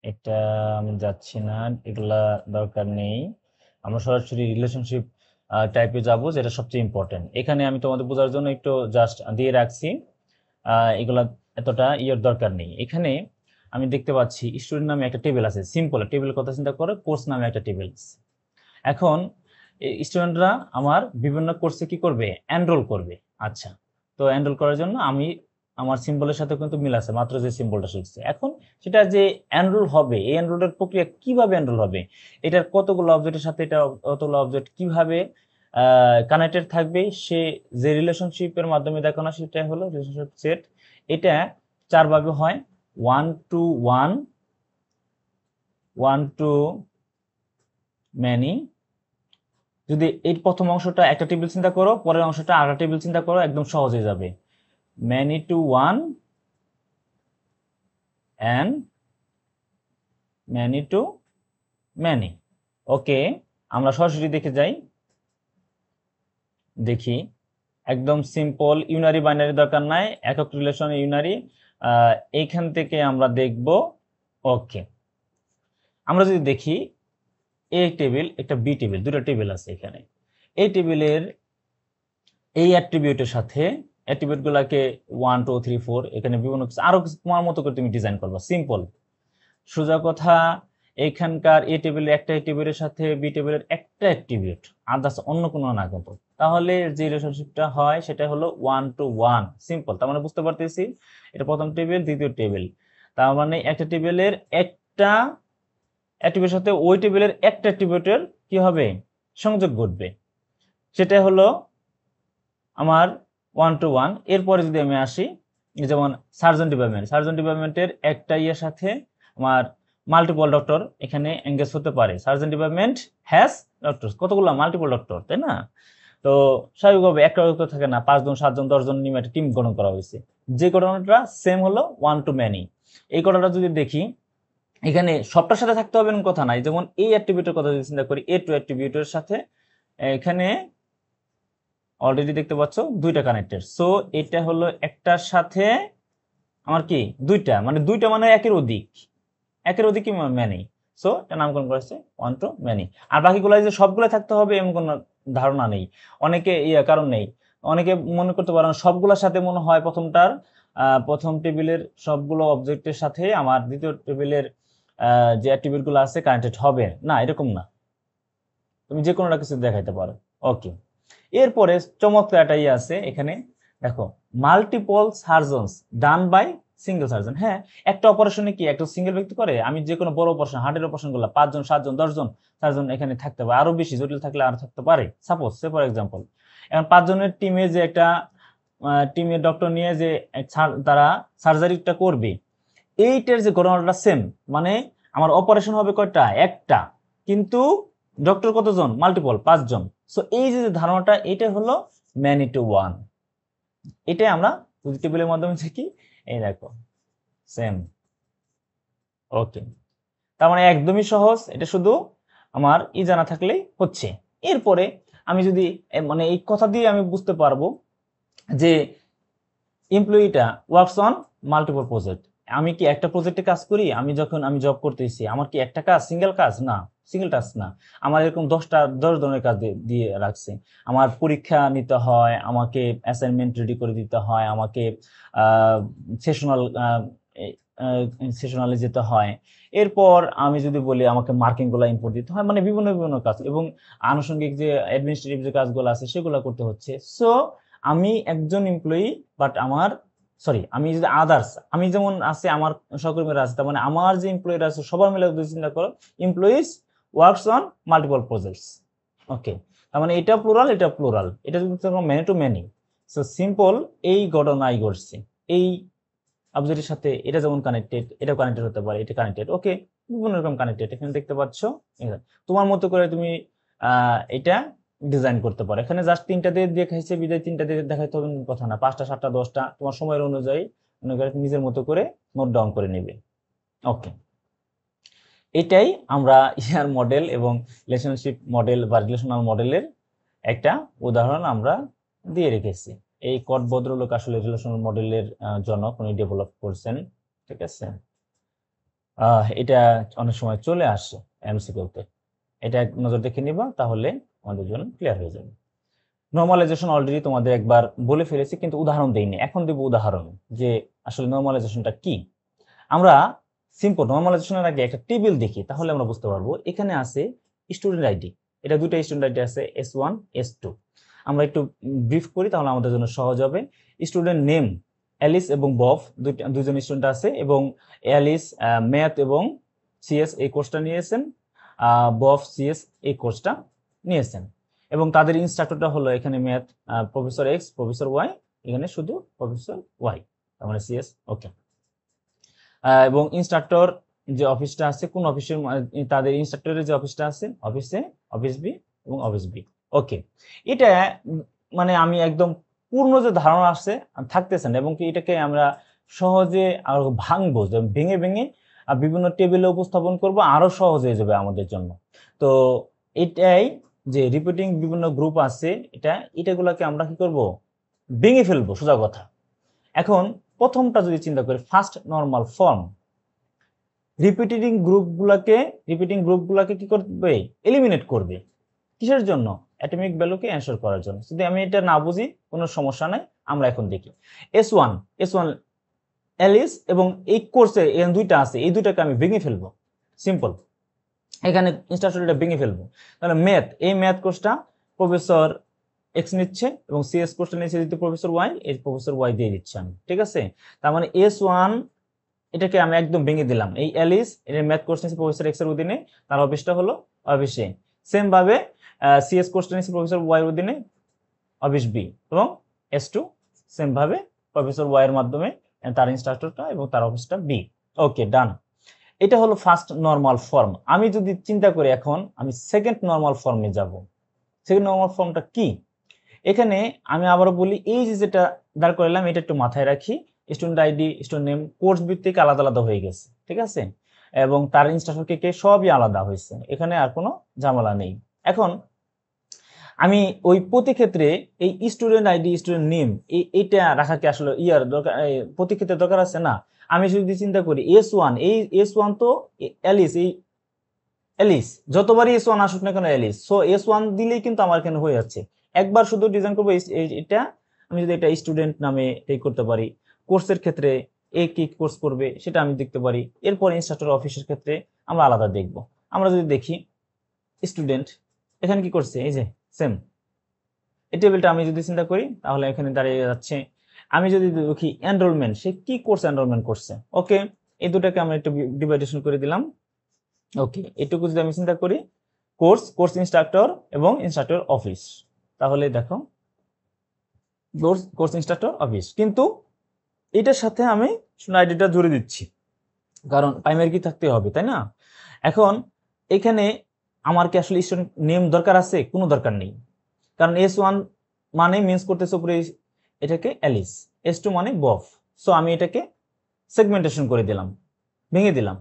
এটা আমি যাচ্ছি না, এগুলা দরকার নেই। আমরা সরাসরি রিলেশনশিপ টাইপে যাব, যেটা সবচেয়ে ইম্পর্টেন্ট। এখানে আমি তোমাদের বোঝার জন্য একটু জাস্ট দিয়ে রাখছি, এগুলা এতটা ইয়ের দরকার নেই। এখানে আমি দেখতে পাচ্ছি স্টুডেন্ট নামে একটা টেবিল আছে, সিম্পল টেবিলের কথা চিন্তা করে কোর্স নামে একটা টেবিল। এখন স্টুডেন্টরা আমার বিভিন্ন কোর্সে কি করবে, এনরোল করবে। আচ্ছা, তো এনরোল করার জন্য আমি আমার সিম্বলের সাথে কিন্তু মিল আছে, মাত্র যে সিম্বলটা শিখছে। এখন সেটা যে এনরোল হবে, এই এনরোলের প্রক্রিয়া কিভাবে এনরোল হবে, এটার কতগুলো অবজেক্টের সাথে এটা অতগুলো অবজেক্ট কিভাবে কানেক্টেড থাকবে, সে যে রিলেশনশিপের মাধ্যমে দেখানো সেটা হলো রিলেশনশিপ সেট। এটা চার ভাবে হয়, 1 to 1, 1 to many। যদি এই প্রথম অংশটা একটা টেবিল চিন্তা করো, পরের অংশটা আরেকটা টেবিল চিন্তা করো, একদম সহজ হয়ে যাবে। many to 1 and many to many। ওকে, আমরা সরাসরি দেখে যাই, দেখি। একদম সিম্পল, ইউনারি বাইনারি দরকার নাই, একক রিলেশন ইউনারি। এইখান থেকে আমরা দেখব। ওকে, আমরা যদি দেখি এ টেবিল একটা বি টেবিল, দুটো টেবিল আছে এখানে। এই টেবিলের এই অ্যাট্রিবিউটের সাথে অ্যাট্রিবিউট গুলাকে 1 2 3 4 এখানে বিভিন্ন কিছু আরো কিছু তোমার মতো করে তুমি ডিজাইন করবা, সিম্পল সোজা কথা। এখানকার এ টেবিলের একটা টেবিলের সাথে বি টেবিলের একটা অ্যাট্রিবিউট, আদার্স অন্য কোনো না কিন্তু, তাহলে যে রিলেশনশিপটা হয় সেটা হলো 1 to 1। সিম্পল, তার মানে বুঝতে পারতেছি এটা প্রথম টেবিল দ্বিতীয় টেবিল, তার মানে একটা টেবিলের একটা অ্যাট্রিবিউটের সাথে ওই টেবিলের একটা অ্যাট্রিবিউটের কি হবে, সংযোগ ঘটবে। সেটা হলো আমার 1 to 1। এরপরে যদি আমি আসি, যেমন সার্জন ডিপার্টমেন্টের একটা ইয়ের সাথে আমার মাল্টিপল ডক্টর এখানে এঙ্গেজ হতে পারে। সার্জন ডিপার্টমেন্ট হ্যাজ ডক্টর, কতগুলো মাল্টিপল ডক্টর, তাই না? তো স্বাভাবিকভাবে একটা ডক্টর থাকে না, 5 জন 7 জন 10 জন নিয়ে একটা টিম গঠন করা হয়েছে। যে ঘটনাটা সেম হলো 1 to many। এই ঘটনাটা যদি দেখি, এখানে সবটার সাথে থাকতে হবে এমন কথা নাই। যেমন এই অ্যাট্রিবিউটের কথা যদি চিন্তা করি, এ টু অ্যাট্রিবিউটের সাথে এখানে অলরেডি দেখতে পাচ্ছ দুইটা কানেক্টেড। সো এটা হলো একটার সাথে আমার কি দুইটা, মানে দুইটা মানে একের অধিক, একের অধিক ম্যানি। সো এটা নামকরণ করেছে 1 to many। আর বাকিগুলো যে সবগুলো থাকতে হবে এমন কোনো ধারণা নেই, অনেকে কারণ নেই। অনেকে মনে করতে পারেন সবগুলোর সাথে মনে হয় প্রথমটার প্রথম টেবিলের সবগুলো অবজেক্টের সাথে আমার দ্বিতীয় টেবিলের যে অ্যাট্রিবিউট গুলো আছে কানেক্টেড হবে না, এরকম না। তুমি যে কোনোটা কিছু দেখাইতে পারো। ওকে, এরপরে চমৎকার একটা আছে এখানে, দেখো multiple surgeons done by single surgeon. হ্যাঁ, একটা অপারেশনে কি একটা সিঙ্গেল ব্যক্তি করে? আমি যে কোনো বড় অপারেশন, হার্টের অপারেশন গুলো 5 জন 7 জন 10 জন সার্জন এখানে থাকতে পারে, আরো বেশি জটিল থাকলে আরো থাকতে পারে। সাপোজ ফর এক্সাম্পল, এখন 5 জনের টিমে যে একটা টিমের ডক্টর নিয়ে যে তারা সার্জারিটা করবে, এইটার যে ঘটনাটা সেম, মানে আমার অপারেশন হবে কয়টা, একটা, কিন্তু ডক্টর কতজন, মাল্টিপল 5 জন। সো এই যে ধারণাটা, এটা হলো ম্যানি টু 1। এটাই আমরা টেবিলের মাধ্যমে শিখি। এই দেখো সেম। ওকে, তার মানে একদমই সহজ, এটা শুধু আমার জানা থাকলেই হচ্ছে। এরপরে আমি যদি মানে এই কথা দিয়ে আমি বুঝতে পারবো যে এমপ্লয়িটা ওয়ার্কস অন মাল্টিপল প্রজেক্ট। আমি কি একটা প্রজেক্টে কাজ করি? আমি যখন আমি জব করতেছি, আমার কি একটা কাজ, সিঙ্গেল কাজ না, সিঙ্গেল টাস্ক না, আমার এরকম 10 ধরনের কাজ দিয়ে রাখছে। আমার পরীক্ষা নিতে হয়, আমাকে অ্যাসাইনমেন্ট রেডি করে দিতে হয়, আমাকে সেশনাল সেশনালে যেতে হয়। এরপর আমি যদি বলি আমাকে মার্কিং গুলা ইম্পোর্ট দিতে হয়, মানে বিভিন্ন বিভিন্ন কাজ, এবং আনুষঙ্গিক যে অ্যাডমিনিস্ট্রেটিভ যে কাজগুলো আছে সেগুলো করতে হচ্ছে। সো আমি একজন এমপ্লয়ি, বাট আমার আমি যদি আদার্স, আমি যেমন আছে আমার সহকর্মীরা আছে, তার মানে আমার যে এমপ্লয়িরা আছে সবার মিলে যদি চিন্তা করো, employees works on multiple projects. Okay, তার মানে এটা প্লুরাল, এটা প্লুরাল, এটা যদি many to many. So simple, এই ঘটনাই ঘটছে, এই অবজেক্টের সাথে এটা যেমন কানেক্টেড, এটা কানেক্টেড হতে পারে, এটা কানেক্টেড। ওকে, বিভিন্ন রকম কানেক্টেড এখানে দেখতে পাচ্ছ। তোমার মতো করে তুমি এটা ডিজাইন করতে পারো। এখানে জাস্ট 3টা দিয়ে দেখাইছে বিদায়, 3টা দিয়ে দেখাইতে হবে কথা না, 5টা 7টা 10টা তোমার সময়ের অনুযায়ী নিজের মতো করে নোট ডাউন করে নেবে। ওকে, এটাই আমরা ইয়ার মডেল এবং রিলেশনশিপ মডেল বা রিলেশনাল মডেলের একটা উদাহরণ আমরা দিয়ে রেখেছি। এই কট ভদ্রলোক আসলে রিলেশনাল মডেলের জনক, উনি ডেভেলপ করছেন। ঠিক আছে, এটা অনেক সময় চলে আসে এমসিকিউতে, এটা এক নজর দেখে নিবা, তাহলে আমাদের জন্য ক্লিয়ার হয়ে যাবে। নর্মালাইজেশন অলরেডি তোমাদের একবার বলে ফেলেছি, কিন্তু উদাহরণ দেইনি, এখন দেব উদাহরণ যে আসলে নর্মালাইজেশনটা কি। আমরা সিম্পল নর্মালাইজেশনের আগে একটা টেবিল দেখি, তাহলে আমরা বুঝতে পারবো। এখানে আছে স্টুডেন্ট আইডি, এটা দুটো স্টুডেন্ট আইডি আছে, S1 S2। আমরা একটু ব্রিফ করি, তাহলে আমাদের জন্য সহজ হবে। স্টুডেন্ট নেম অ্যালিস এবং বব, দুইজন স্টুডেন্ট আছে, এবং অ্যালিস ম্যাথ এবং সিএস এই কোর্সটা নিয়েছেন, বব সিএস এই কোর্সটা নিয়েছেন, এবং তাদের ইনস্ট্রাক্টরটা হলো এখানে math professor X, professor Y, এখানে শুধু প্রফেসর ওয়াই, তার মানে সিএস। ওকে, এবং ইনস্ট্রাক্টর যে অফিসটা আছে, কোন অফিসের, তাদের ইনস্ট্রাক্টরের যে অফিসটা আছে, অফিস বি এবং অফিস বি। ওকে, এটা মানে আমি একদম পূর্ণ যে ধারণা আসছে থাকতেছে না, এবং কি এটাকে আমরা সহজে আর ভাঙবো, ভেঙে ভেঙে বিভিন্ন টেবিলে উপস্থাপন করব, আরো সহজ হয়ে যাবে আমাদের জন্য। তো এটাই যে রিপিটিং বিভিন্ন গ্রুপ আছে, এটাগুলোকে আমরা কি করব, ভেঙে ফেলবো, সোজা কথা। এখন প্রথমটা যদি চিন্তা করি, ফার্স্ট নরমাল ফর্ম, রিপিটিং গ্রুপগুলোকে কি করবে, এলিমিনেট করবে। কিসের জন্য? অ্যাটমিক ভ্যালুকে অ্যানসার করার জন্য। যদি আমি এটা না বুঝি কোনো সমস্যা নাই, আমরা এখন দেখি। S1 অ্যালিস এবং এই কোর্সে এই দুইটা আছে, এই দুইটাকে আমি ভেঙে ফেলবো, সিম্পল। এখানে ইনস্ট্রাকশনটা ভেঙে ফেলবো। তাহলে এই ম্যাথ কোর্সটা প্রফেসর এক্স নিচ্ছে, এবং সিএস কোর্সটা নিচ্ছে দিতে প্রফেসর ওয়াই, এই প্রফেসর ওয়াই দিয়ে দিচ্ছে আমি। ঠিক আছে, তার মানে S1 এটাকে আমি একদম ভেঙে দিলাম। এই অ্যালিস এর ম্যাথ কোর্স নিচ্ছে প্রফেসর এক্স এর অধীনে, তার অফিসটা হলো অফিস এ। সেম ভাবে সিএস কোর্সটা নিচ্ছে প্রফেসর ওয়াই এর অধীনে, অফিস বি, এবং S2 সেম ভাবে প্রফেসর ওয়াই এর মাধ্যমে তার ইনস্ট্রাক্টরটা এবং তার অফিসটা বি। ওকে, ডান। এটা হলো ফার্স্ট নরমাল ফর্ম। আমি যদি চিন্তা করি, এখন আমি সেকেন্ড নরমাল ফর্মে যাব। সেকেন্ড নরমাল ফর্মটা কি? এখানে আমি আবারও বলি, এই যে যেটা দাঁড় করালাম, এটা একটু মাথায় রাখি। Student ID, student name course ভিত্তিক আলাদা আলাদা হয়ে গেছে। ঠিক আছে, এবং তার ইনস্ট্রাক্টর কে সবই আলাদা হয়েছে, এখানে আর কোনো ঝামেলা নেই। এখন আমি ওই প্রতি ক্ষেত্রে এই স্টুডেন্ট আইডি, স্টুডেন্ট নেম এইটা রাখাকে আসলে দরকার, প্রতি ক্ষেত্রে দরকার আছে না। আমি যদি চিন্তা করি S1, এই S1 তো অ্যালিস যতবারই S1 আসুক না কেন অ্যালিস, সো S1 দিলেই কিন্তু আমার এখানে হয়ে যাচ্ছে। একবার শুধু ডিজাইন করবো এটা, আমি যদি এটা স্টুডেন্ট নামে এই করতে পারি, কোর্সের ক্ষেত্রে কি কোর্স করবে সেটা আমি দেখতে পারি, এরপর ইনস্ট্রাক্টর অফিসের ক্ষেত্রে আমরা আলাদা দেখব। আমরা যদি দেখি স্টুডেন্ট, এখানে কি করছে, এই যে সেম এই টেবিলটা আমি যদি চিন্তা করি, তাহলে এখানে দাঁড়িয়ে যাচ্ছে। আমি যদি দেখি এনরোলমেন্ট, সে কি কোর্স এনরোলমেন্ট করছে। ওকে, এই দুটাকে আমরা একটু ডিভাইডেশন করে দিলাম। ওকে, এটুকু যদি আমি চিন্তা করি, কোর্স ইনস্ট্রাক্টর এবং ইনস্ট্রাক্টর অফিস, তাহলে দেখো কোর্স ইনস্ট্রাক্টর অফিস, কিন্তু এটার সাথে আমি আইডিটা জুড়ে দিচ্ছি, কারণ প্রাইমারি কি থাকতে হবে, তাই না? এখন এখানে আমার কি আসলে স্টুডেন্ট নেম দরকার আছে? কোনো দরকার নেই, কারণ S1 মানে মিন্স করতেছে উপরে এটাকে অ্যালিস, S2 মানে বফ। সো আমি এটাকে সেগমেন্টেশন করে দিলাম, ভেঙে দিলাম।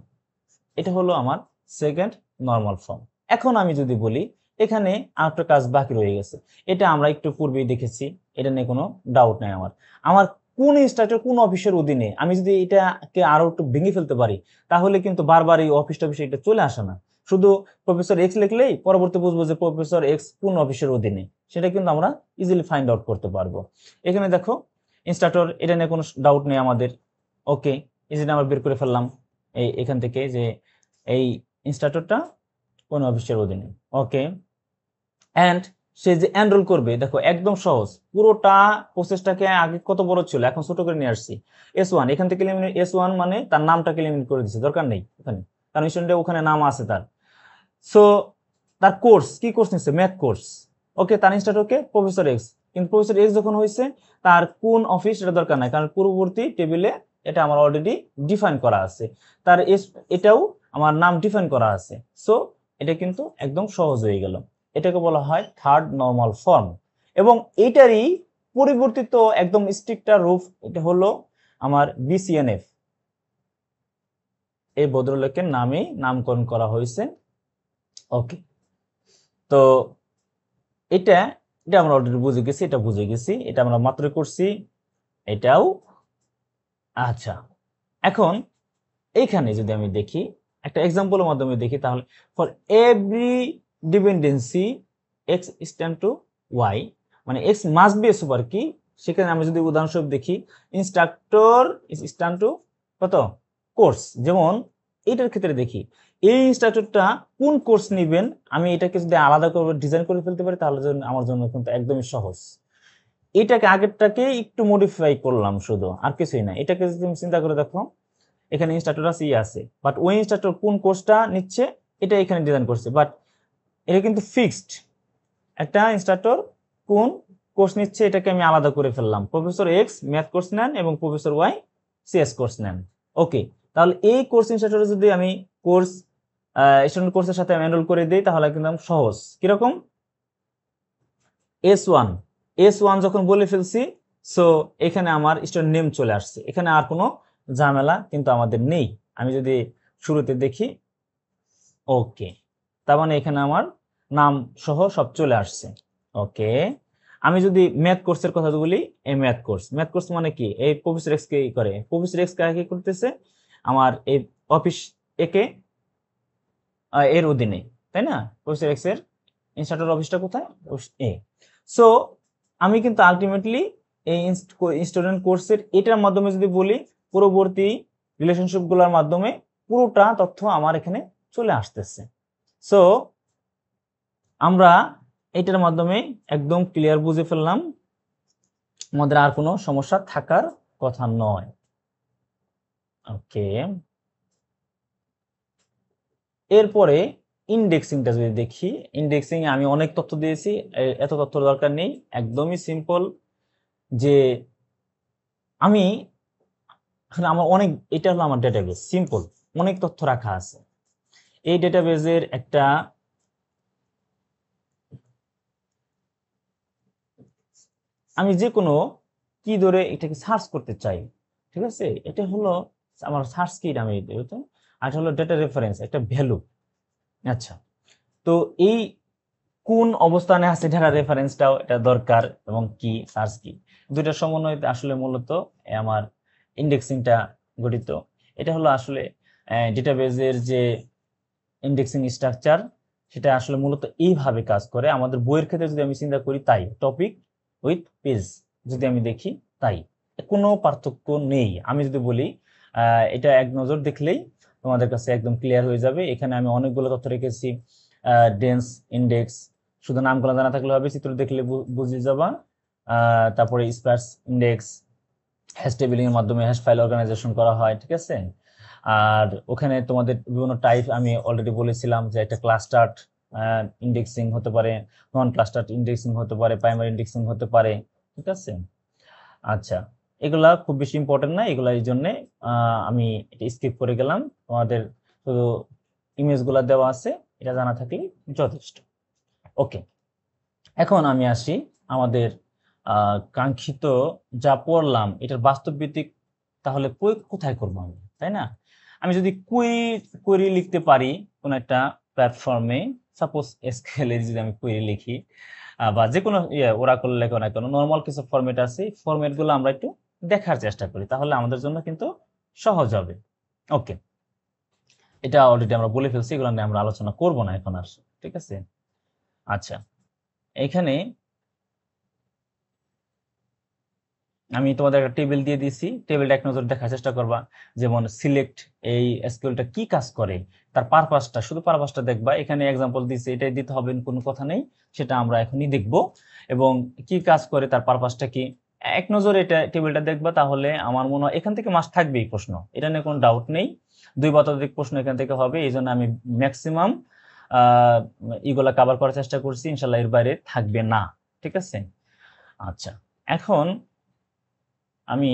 এটা হলো আমার সেকেন্ড নরমাল ফর্ম। এখন আমি যদি বলি, এখানে আরেকটা কাজ বাকি রয়ে গেছে, এটা আমরা একটু পূর্বেই দেখেছি, এটা নিয়ে কোনো ডাউট নাই আমার। আমার কোন ইনস্ট্রাক্টর কোন অফিসের অধীনে, আমি যদি এটাকে আরো একটু ভেঙে ফেলতে পারি, তাহলে কিন্তু বারবার এই অফিসটা এটা চলে আসে না। শুধু প্রফেসর এক্স লিখলেই পরবর্তী বুঝবো যে প্রফেসর এক্স কোন অফিসের অধীনে, সেটা কিন্তু আমরা ইজিলি ফাইন্ড আউট করতে পারবো। এখানে দেখো ইনস্ট্রাক্টর, এটা নিয়ে কোনো ডাউট নেই আমাদের। ওকে, ইজিলি আমরা বের করে ফেললাম এখান থেকে যে এই ইনস্ট্রাক্টরটা কোন অফিসের অধীনে। ওকে, এন্ড সে যে এনরোল করবে, দেখো একদম সহজ, পুরোটা প্রসেসটাকে আগে কত বড় ছিল, এখন ছোট করে নিয়ে আসছি। S1 এখান থেকে S1 মানে তার নামটাকে এলিমিনেট করে দিচ্ছে, দরকার নেই ওখানে, কারণ স্টুডেন্টের ওখানে নাম আছে তার। সো তার কোর্স কি কোর্স নিচ্ছে, ম্যাথ কোর্স। ওকে, তার ইনস্ট্রাক্টরকে প্রফেসর এক্স, কিন্তু প্রফেসর এক্স যখন হয়েছে, তার কোন অফিস এটা দরকার নাই, কারণ পূর্ববর্তী টেবিলে এটা আমার অলরেডি ডিফাইন করা আছে, তার এটাও আমার নাম ডিফাইন করা আছে। সো এটা কিন্তু একদম সহজ হয়ে গেল। এটাকে বলা হয় থার্ড নরমাল ফর্ম, এবং এইটারই পরিবর্তিত একদম স্ট্রিক্টার রূপ, এটা হলো আমার BCNF। এই ভদ্রলোকের নামেই নামকরণ করা হয়েছে। ওকে, তো এটা এটা আমরা অলরেডি বুঝে গেছি, এটা বুঝে গেছি, এটা আমরা মাত্র করছি, এটাও। আচ্ছা, এখন এইখানে যদি আমি দেখি একটা এক্সাম্পলের মাধ্যমে দেখি, তাহলে for every dependency X stand to Y, মানে X must be a super key, সেখানে আমরা যদি উদাহরণস্বরূপ দেখি ইনস্ট্রাক্টর ইজ স্ট্যান্ড টু কত কোর্স, যেমন এইটার ক্ষেত্রে দেখি এই ইনস্ট্রাক্টরটা কোন কোর্স নেবেন, আমি এটাকে যদি আলাদা করে ডিজাইন করে ফেলতে পারি তাহলে আমার জন্য কিন্তু একদমই সহজ। এটাকে আগেরটাকে একটু মডিফাই করলাম শুধু, আর কিছুই না। এটাকে যদি তুমি চিন্তা করে দেখো, এখানে ইনস্ট্রাক্টর আছে, বাট ওই ইনস্ট্রাক্টর কোন কোর্সটা নিচ্ছে এটা এখানে ডিজাইন করছে, বাট এটা কিন্তু ফিক্সড। একটা ইনস্ট্রাক্টর কোন কোর্স নিচ্ছে এটাকে আমি আলাদা করে ফেললাম, প্রফেসর এক্স ম্যাথ কোর্স নেন এবং প্রফেসর ওয়াই সিএস কোর্স নেন। ওকে, তাহলে এই কোর্স ইনস্ট্রাক্টরে যদি আমি কোর্স স্টুডেন্ট কোর্সের সাথে এনরোল করে দিই তাহলে কিন্তু সহজ। কিরকম, S1 যখন বলে ফেলছি, সো এখানে আমার স্টুডেন্ট নেম চলে আসছে, এখানে আর কোনো ঝামেলা কিন্তু আমাদের নেই। আমি যদি শুরুতে দেখি, ওকে, তার মানে এখানে আমার নাম সহ সব চলে আসছে। ওকে, আমি যদি ম্যাথ কোর্সের কথা বলি, এই ম্যাথ কোর্স মানে কি, এই প্রফেসর এক্স কে করে, প্রফেসর এক্স কাকে করতেছে, আমার এই অফিস একে এর অধীনে, তাই না? প্রফেসর এক্স এর ইনস্ট্রাক্টর অফিসটা কোথায়, এ। সো আমি কিন্তু আলটিমেটলি এই স্টুডেন্ট কোর্সের এটার মাধ্যমে যদি বলি, পরবর্তী রিলেশনশিপ গুলোর মাধ্যমে পুরোটা তথ্য আমার এখানে চলে আসতেছে। সো আমরা এটার মাধ্যমে একদম ক্লিয়ার বুঝে ফেললাম, আমাদের আর কোনো সমস্যা থাকার কথা নয়। ওকে, এরপরে ইন্ডেক্সিংটা যদি দেখি, ইন্ডেক্সিং আমি অনেক তথ্য দিয়েছি, এত তথ্য দরকার নেই, একদমই সিম্পল। যে আমি আমার অনেক, এটা হলো আমার ডেটাবেস, সিম্পল, অনেক তথ্য রাখা আছে। এই ডেটাবেসের একটা আমি যে কোনো কি ধরে এটাকে সার্চ করতে চাই, ঠিক আছে, এটা হলো আমার সার্চ কি, আমি আর হলো ডেটা রেফারেন্স, একটা ভ্যালু। আচ্ছা, তো এই কোন অবস্থানে আছে ডেটা রেফারেন্সটাও এটা দরকার, এবং কি সার্চ কি, দুইটার সমন্বয়ে আসলে মূলত আমার ইন্ডেক্সিংটা গঠিত। এটা হলো আসলে ডেটাবেজের যে ইন্ডেক্সিং স্ট্রাকচার, সেটা আসলে মূলত এইভাবে কাজ করে। আমাদের বইয়ের ক্ষেত্রে যদি আমি চিন্তা করি তাই, টপিক উইথ পেজ যদি আমি দেখি তাই, কোনো পার্থক্য নেই। আমি যদি বলি এটা এক নজর দেখলেই তোমাদের কাছে একদম ক্লিয়ার হয়ে যাবে। এখানে আমি অনেকগুলো তথ্য রেখেছি, ডেন্স ইন্ডেক্স, শুধু নামগুলো জানা থাকলে হবে, চিত্র দেখলে বুঝে যাবা। তারপরে স্পার্স ইন্ডেক্স, হ্যাশ টেবিলিং এর মাধ্যমে হ্যাশ ফাইল অর্গানাইজেশন করা হয়, ঠিক আছে। আর ওখানে তোমাদের বিভিন্ন টাইপ আমি অলরেডি বলেছিলাম, যে একটা ক্লাস্টার্ড ইন্ডেক্সিং হতে পারে, নন ক্লাস্টার্ড ইন্ডেক্সিং হতে পারে, প্রাইমারি ইন্ডেক্সিং হতে পারে, ঠিক আছে। আচ্ছা, এগুলা খুব বেশি ইম্পর্টেন্ট না, এগুলা এই জন্য আমি এটা স্কিপ করে গেলাম। তোমাদের শুধু ইমেজগুলা দেওয়া আছে, এটা জানা থাকলে যথেষ্ট। ওকে, এখন আমি আসি আমাদের কাঙ্ক্ষিত যা পড়লাম এটার বাস্তব ভিত্তিক তাহলে প্রয়োগ কোথায় করবো আমি, তাই না? আমি যদি কোয়েরি লিখতে পারি কোন একটা প্ল্যাটফর্মে, সাপোজ এসকিউএল এর যদি আমি কোয়েরি লিখি, বা যে কোনো ওরাকল লেখো না কেন, নর্মাল কিছু ফরম্যাট আছে, ফরম্যাট গুলো আমরা একটু দেখার চেষ্টা করি, তাহলে আমাদের জন্য কিন্তু সহজ হবে। ওকে, এটা অলরেডি আমরা বলে ফেলছি, এগুলো নিয়ে আমরা আলোচনা করব না এখন আর, ঠিক আছে। আচ্ছা, এখানে আমি তোমাদের একটা টেবিল দিয়ে দিয়েছি, টেবিলটা এক নজর দেখার চেষ্টা করবা। যেমন সিলেক্ট, এই এসকিউএলটা কি কাজ করে, তার পারপাসটা, শুধু পারপাসটা দেখবা। এখানে এক্সাম্পল দিয়েছি, এটাই দিতে হবে কোনো কথা নেই, সেটা আমরা এখনই দেখব। এবং কি কাজ করে, তার পারপাসটা কি, এক নজর এটা টেবিলটা দেখবা, তাহলে আমার মনে হয় এখান থেকে মাস থাকবেই প্রশ্ন, এটা নিয়ে কোনো ডাউট নেই। 2 বা ততোধিক প্রশ্ন এখান থেকে হবে, এই জন্য আমি ম্যাক্সিমাম এগুলা কভার করার চেষ্টা করছি, ইনশাল্লাহ এর বাইরে থাকবে না, ঠিক আছে। আচ্ছা, এখন আমি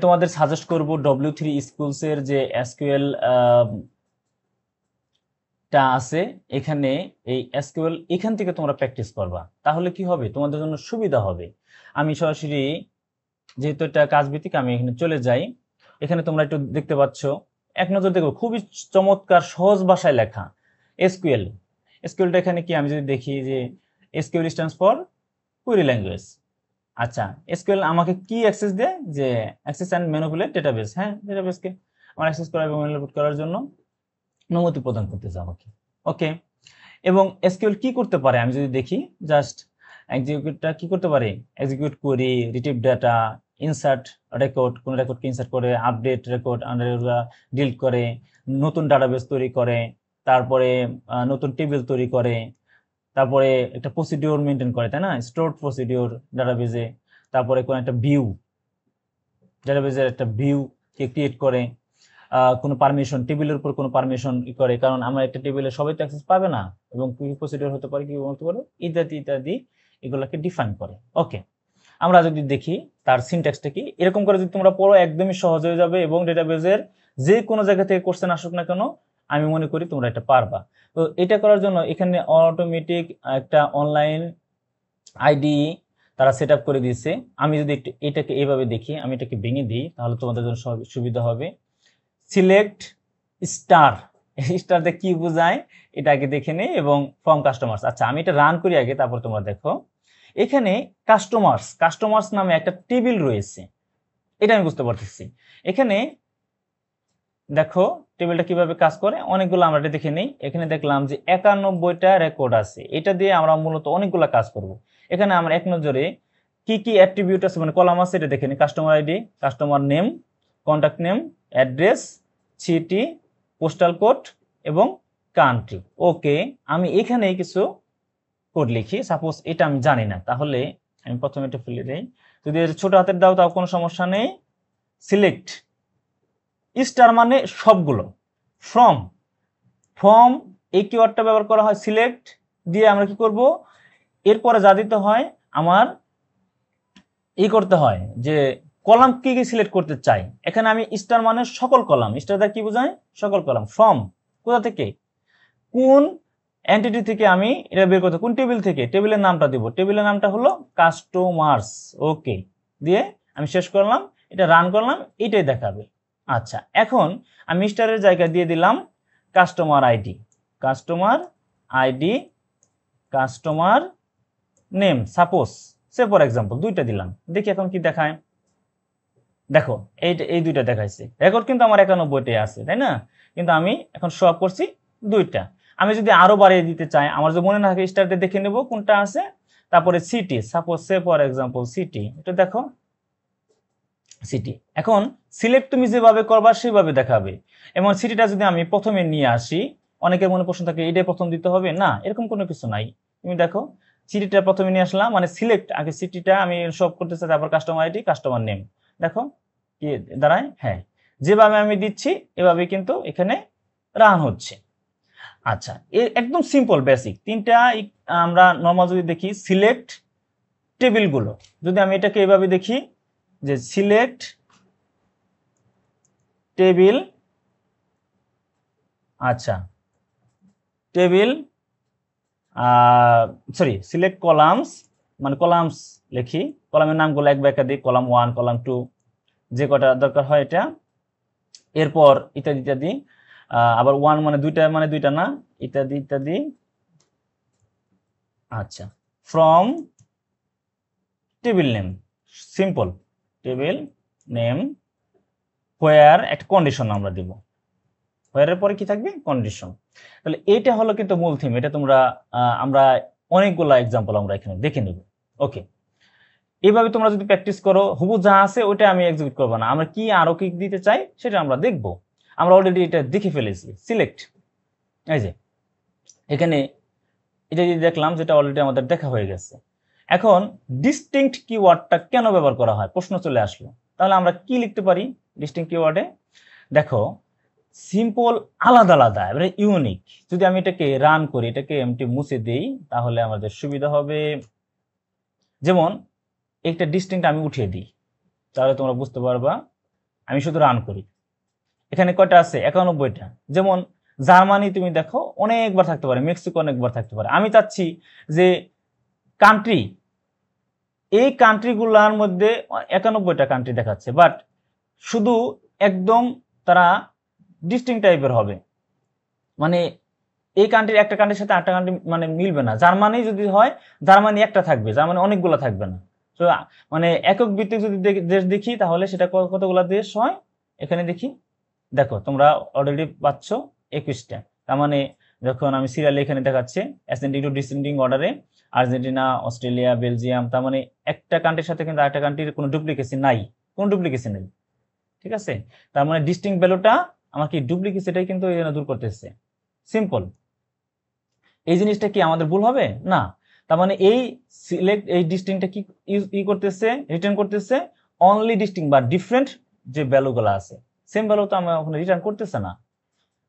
তোমাদের সাজেস্ট করব W3 স্কুলস এর যে এসকিউএল টা আছে, এখানে এই এসকিউএল এখান থেকে তোমরা প্র্যাকটিস করবা, তাহলে কি হবে, তোমাদের জন্য সুবিধা হবে। আমি সরাসরি, যেহেতু এটা কাজ ভিত্তিক, আমি এখানে চলে যাই। এখানে তোমরা একটু দেখতে পাচ্ছ, এক নজর দেখো, খুবই চমৎকার সহজ ভাষায় লেখা এসকিউএল। এসকিউএলটা এখানে কি আমি যদি দেখি যে SQL stands for query language. আচ্ছা, এসকিউএল আমাকে কি অ্যাক্সেস দেয়, যে অ্যাক্সেস অ্যান্ড ম্যানিপুলেট ডেটাবেস। হ্যাঁ, ডেটাবেসকে আমার অ্যাক্সেস করা এবং ম্যানিপুলেট করার জন্য অনুমতি প্রদান করতেছে আমাকে। ওকে, এবং এসকিউএল কি করতে পারে আমি যদি দেখি, জাস্ট এক্সিকিউটটা কি করতে পারে, execute query, retrieve data, insert record, কোন রেকর্ডকে ইনসার্ট করে, আপডেট রেকর্ড ডিলিট করে, নতুন ডাটাবেস তৈরি করে, তারপরে নতুন টেবিল তৈরি করে, তারপরে একটা প্রসিডিওর মেনটেন করে, তাই না, স্টোরড প্রসিডিওর ডাটাবেজে, তারপরে কোন একটা ভিউ, ডাটাবেজের একটা ভিউ কে ক্রিয়েট করে, কোনো পারমিশন, টেবিলের উপর কোনো পারমিশন করে, কারণ আমরা একটা টেবিলে সবাই তো অ্যাক্সেস পাবে না, এবং কি প্রসিডিওর হতে পারে, কি বলতে পারে, ইত্যাদি ইত্যাদি, এগুলোকে ডিফাইন করে। ওকে, আমরা যদি দেখি তার সিনট্যাক্সটা কি, এরকম করে যদি তোমরা পড়ো একদমই সহজ হয়ে যাবে, এবং ডেটাবেজের যে কোনো জায়গা থেকে কোশ্চেন আসুক না কেন আমি মনে করি তোমরা এটা পারবা। তো এটা করার জন্য এখানে অটোমেটিক একটা অনলাইন আইডি তারা সেট আপ করে দিয়েছে। আমি যদি একটু এটাকে এইভাবে দেখি, আমি এটাকে ভেঙে দিই, তাহলে তোমাদের জন্য সুবিধা হবে। সিলেক্ট স্টার, স্টারতে কি বোঝায় এটা আগে দেখে নেই, এবং ফ্রম কাস্টমার্স। আচ্ছা, আমি এটা রান করি আগে, তারপর তোমরা দেখো। এখানে কাস্টমার্স নামে একটা টেবিল রয়েছে, এটা আমি বুঝতে পারতেছি। এখানে দেখো টেবিলটা কিভাবে কাজ করে, অনেকগুলো আমরা এটা দেখে নেই। এখানে দেখলাম যে 91টা রেকর্ড আছে, এটা দিয়ে আমরা মূলত অনেকগুলো কাজ করব। এখানে আমরা এক নজরে কি কি অ্যাট্রিবিউট আছে, মানে কলাম আছে, এটা দেখে নিই। Customer ID, customer name, contact name, address, city, postal code এবং কান্ট্রি। ওকে, আমি এখানে কিছু কোড লিখি, সাপোজ এটা আমি জানি না, তাহলে আমি প্রথমে এটা ফেলে দিই। যদি ছোট হাতের দাও তাও কোনো সমস্যা নেই। সিলেক্ট স্টার মানে সবগুলো, ফ্রম এই কিওয়ার্ডটা ব্যবহার করা হয়। সিলেক্ট দিয়ে আমরা কি করব, এরপরে যা দিতে হয় আমার করতে হয়, যে কলাম কি কি সিলেক্ট করতে চাই। এখানে আমি স্টার মানে সকল কলাম, স্টার দ্বারা কি বোঝায়, সকল কলাম। ফ্রম কোথা থেকে, কোন এন্টিটি থেকে আমি এটা বের করতে, কোন টেবিল থেকে, টেবিলের নামটা দিব, টেবিলের নামটা হলো কাস্টমার্স। ওকে, দিয়ে আমি শেষ করলাম, এটা রান করলাম, এটাই দেখাবে। আচ্ছা, এখন আমি স্টারের জায়গায় দিয়ে দিলাম customer ID, customer name, suppose say for example দুইটা দিলাম। দেখি এখন কি দেখায়, দেখো এই দুইটা দেখাইছে। রেকর্ড কিন্তু আমার 91টাই আছে, তাই না, কিন্তু আমি এখন শো আপ করছি দুইটা। আমি যদি আরো বাড়িয়ে দিতে চাই, আমার যদি মনে না থাকে স্টারতে দেখে নেব কোনটা আছে। তারপরে city, suppose say for example city, এটা দেখো সিটি। এখন সিলেক্ট তুমি যেভাবে করবা সেভাবে দেখাবে। এবং সিটিটা যদি আমি প্রথমে নিয়ে আসি, অনেকের মনে প্রশ্ন থাকে এটাই প্রথম দিতে হবে, না, এরকম কোনো কিছু নাই। তুমি দেখো সিটিটা প্রথমে নিয়ে আসলাম, মানে সিলেক্ট আগে সিটিটা আমি সব করতে চাই, তারপর কাস্টমার আইডি, কাস্টমার নেম, দেখো কি দাঁড়ায়। হ্যাঁ, যেভাবে আমি দিচ্ছি এভাবে কিন্তু এখানে রান হচ্ছে। আচ্ছা, একদম সিম্পল বেসিক তিনটা। আমরা নর্মাল যদি দেখি সিলেক্ট টেবিলগুলো, যদি আমি এটাকে এভাবে দেখি যে সিলেক্ট টেবিল, আচ্ছা টেবিল, সরি সিলেক্ট কলামস, মানে কলামস লিখি, কলামের নামগুলো এক বা একাধিক, কলাম 1, কলাম 2, যে কটা দরকার হয় এটা, এরপর ইত্যাদি ইত্যাদি। আবার 1 মানে দুইটা না, ইত্যাদি ইত্যাদি। আচ্ছা, from table name, simple table name, where একটা কন্ডিশন আমরা দিব, হোয়ারের পরে কি থাকবে, কন্ডিশন। তাহলে এটা হলো কিন্তু মূল থিম। এটা তোমরা আমরা অনেকগুলা এক্সাম্পল আমরা এখানে দেখে নেব। ওকে, এইভাবে তোমরা যদি প্র্যাকটিস করো, হুবহু যা আছে ওইটা আমি এক্সিকিউট করবো না, আমরা কি আরো কি দিতে চাই সেটা আমরা দেখব। আমরা অলরেডি এটা দেখে ফেলেছি। সিলেক্ট, এই যে এখানে এটা যদি দেখলাম, যেটা অলরেডি আমাদের দেখা হয়ে গেছে। এখন ডিস্টিংক্ট কিওয়ার্ডটা কেন ব্যবহার করা হয়, প্রশ্ন চলে আসলো। তাহলে আমরা কি লিখতে পারি ডিস্টিংক্ট কিওয়ার্ডে, দেখো সিম্পল, আলাদা আলাদা, এবারে ইউনিক। যদি আমি এটাকে রান করি, এটাকে এমটি মুছে দিই, তাহলে আমাদের সুবিধা হবে। যেমন একটা ডিস্টিংক্ট আমি উঠিয়ে দিই, তাহলে তোমরা বুঝতে পারবা। আমি শুধু রান করি, এখানে কয়টা আছে, 91টা। যেমন জার্মানি তুমি দেখো অনেকবার থাকতে পারে, মেক্সিকো অনেকবার থাকতে পারে। আমি চাচ্ছি যে কান্ট্রি, এই কান্ট্রিগুলোর মধ্যে 91টা কান্ট্রি দেখাচ্ছে, বাট শুধু একদম তারা ডিস্টিংক্ট টাইপের হবে, মানে এই কান্ট্রির একটা কান্ট্রির সাথে আরেকটা কান্ট্রি মানে মিলবে না। জার্মানি যদি হয়, জার্মানি একটা থাকবে, জার্মানি অনেকগুলো থাকবে না। তো মানে একক ভিত্তিক যদি দেশ দেখি তাহলে সেটা কতগুলো দেশ হয়, এখানে দেখি। দেখো তোমরা অলরেডি পাচ্ছ 21টা। তার মানে যখন আমি সিরিয়ালে এখানে দেখাচ্ছে অ্যাসেন্ডিং টু ডিসেন্ডিং অর্ডারে আর্জেন্টিনা, অস্ট্রেলিয়া, বেলজিয়াম, তার মানে একটা কান্ট্রির সাথে কিন্তু আরেকটা কান্ট্রির কোনো ডুপ্লিকেসি নাই, কোনো ডুপ্লিকেসি নেই। ঠিক আছে, তার মানে ডিস্টিংক্ট ভ্যালুটা আমাকে ডুপ্লিকেসিটাই কিন্তু এই জন্য দূর করতেছে। সিম্পল। এই জিনিসটা কি আমাদের ভুল হবে না। তার মানে এই সিলেক্ট এই ডিস্টিংটা কি করতেছে, রিটার্ন করতেছে অনলি ডিস্টিং বা ডিফারেন্ট যে ভ্যালুগুলো আছে, সেম ভ্যালু তো আমরা ওখানে রিটার্ন করতেছে না।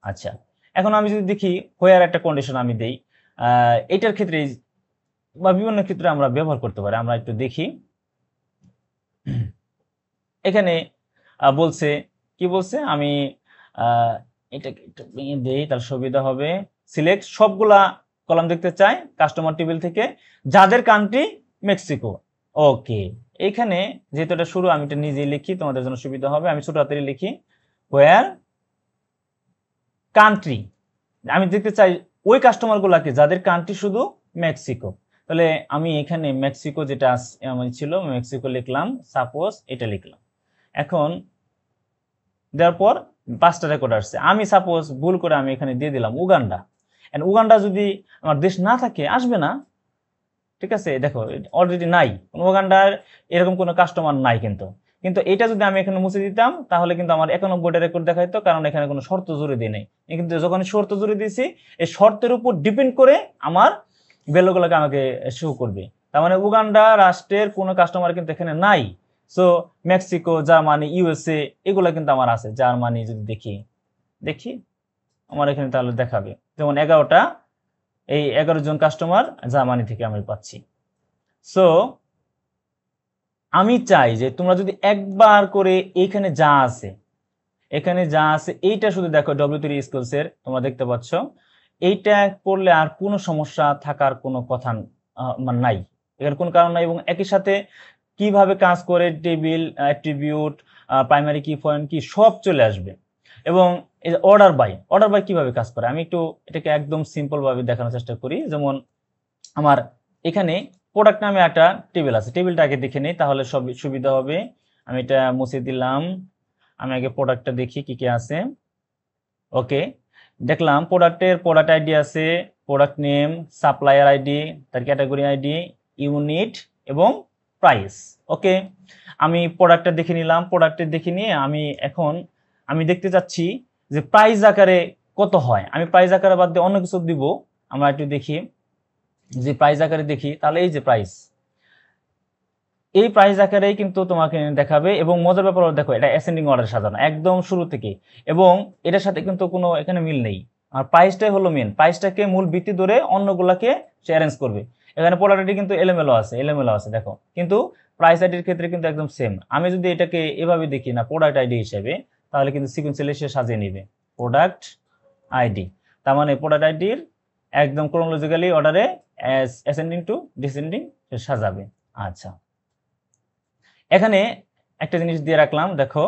আচ্ছা, এখন আমি যদি দেখি হোয়ার একটা কন্ডিশন আমি দেই, এটার ক্ষেত্রে বা বিভিন্ন ক্ষেত্রে আমরা ব্যবহার করতে পারি। আমরা একটু দেখি, এখানে বলছে কি বলছে, আমি এটাকে একটু ভেঙে দেই তাহলে সুবিধা হবে। সিলেক্ট সবগুলা কলাম দেখতে চাই কাস্টমার টেবিল থেকে, যাদের কান্ট্রি মেক্সিকো। ওকে, এখানে যেহেতু এটা শুরু, আমি এটা নিজেই লিখি তোমাদের জন্য সুবিধা হবে। আমি ছোট হাতের লিখি হোয়ার কান্ট্রি, আমি দেখতে চাই ওই কাস্টমার গুলাকে যাদের কান্ট্রি শুধু মেক্সিকো। তাহলে আমি এখানে মেক্সিকো যেটা ছিল মেক্সিকো লিখলাম, সাপোজ এটা লিখলাম। এখন দেওয়ার পর 5টা রেকর্ড আসছে, আমি সাপোজ ভুল করে আমি এখানে দিয়ে দিলাম উগান্ডা। উগান্ডা যদি আমার দেশ না থাকে আসবে না। ঠিক আছে, দেখো অলরেডি নাই, উগান্ডার এরকম কোনো কাস্টমার নাই। কিন্তু কিন্তু এটা যদি আমি এখানে মুছে দিতাম তাহলে কিন্তু আমার 91টা রেকর্ড দেখাইতো, কারণ এখানে কোনো শর্ত জুড়ে দিই নাই। কিন্তু যখন শর্ত জুড়ে দিয়েছি, এই শর্তের উপর ডিপেন্ড করে আমার ভ্যালুগুলোকে আমাকে শো করবে। তার মানে উগান্ডা রাষ্ট্রের কোনো কাস্টমার কিন্তু এখানে নাই। সো মেক্সিকো, জার্মানি, ইউএসএ এগুলো কিন্তু আমার আছে। জার্মানি যদি দেখি দেখি আমার এখানে তাহলে দেখাবে যেমন 11টা, এই 11 জন কাস্টমার জার্মানি থেকে আমি পাচ্ছি। সো আমি চাই যে তোমরা যদি একবার করে এখানে যা আছে, এখানে যা আছে এইটা শুধু দেখো W3 স্কিলস এর, তোমরা দেখতে পাচ্ছ এইটা করলে আর কোনো সমস্যা থাকার কোনো কথা নাই, এখানে কোনো কারণ নাই। এবং একই সাথে কিভাবে কাজ করে টেবিল, অ্যাট্রিবিউট, প্রাইমারি কি, ফরেন কি সব চলে আসবে। এবং এই যে অর্ডার বাই কিভাবে কাজ করে, আমি একটু এটাকে একদম সিম্পল ভাবে দেখানোর চেষ্টা করি। যেমন আমার এখানে প্রোডাক্ট নামে একটা টেবিল আছে, টেবিলটা আগে দেখে নিই তাহলে সব সুবিধা হবে। আমি এটা মুছে দিলাম, আমি আগে প্রোডাক্টটা দেখি কি কি আছে। ওকে, দেখলাম প্রোডাক্টের প্রোডাক্ট আইডি আছে, প্রোডাক্ট নেম, সাপ্লায়ার আইডি, তার ক্যাটাগরি আইডি, ইউনিট এবং প্রাইস। ওকে, আমি প্রোডাক্টটা দেখে নিলাম। প্রোডাক্টের দেখে নিয়ে আমি দেখতে চাচ্ছি যে প্রাইস আকারে কত হয়। আমি প্রাইস আকারে বাদ দিয়ে অন্য কিছু দিব। আমরা একটু দেখি, যে প্রাইস আকারে দেখি তাহলে এই যে প্রাইস, এই প্রাইস আকারেই কিন্তু তোমাকে দেখাবে। এবং মজার ব্যাপার দেখো, এটা অ্যাসেন্ডিং অর্ডার সাজানো একদম শুরু থেকে, এবং এটার সাথে কিন্তু কোনো এখানে মিল নেই। আর প্রাইসটাই হলো মেন, প্রাইসটাকে মূল ভিত্তি ধরে অন্যগুলাকে সে অ্যারেঞ্জ করবে। এখানে প্রোডাক্ট আইডি কিন্তু এলোমেলো আছে দেখো, কিন্তু প্রাইস আইডির ক্ষেত্রে কিন্তু একদম সেম। আমি যদি এটাকে এভাবে দেখি না প্রোডাক্ট আইডি হিসেবে, তাহলে কিন্তু সিকোয়েন্সিয়ালি সে সাজিয়ে নেবে প্রোডাক্ট আইডি। তার মানে প্রোডাক্ট আইডির একদম ক্রোনোলজিক্যালি অর্ডারে অ্যাসেন্ডিং টু ডিসেন্ডিং সে সাজাবে। আচ্ছা, এখানে একটা জিনিস দিয়ে রাখলাম, দেখো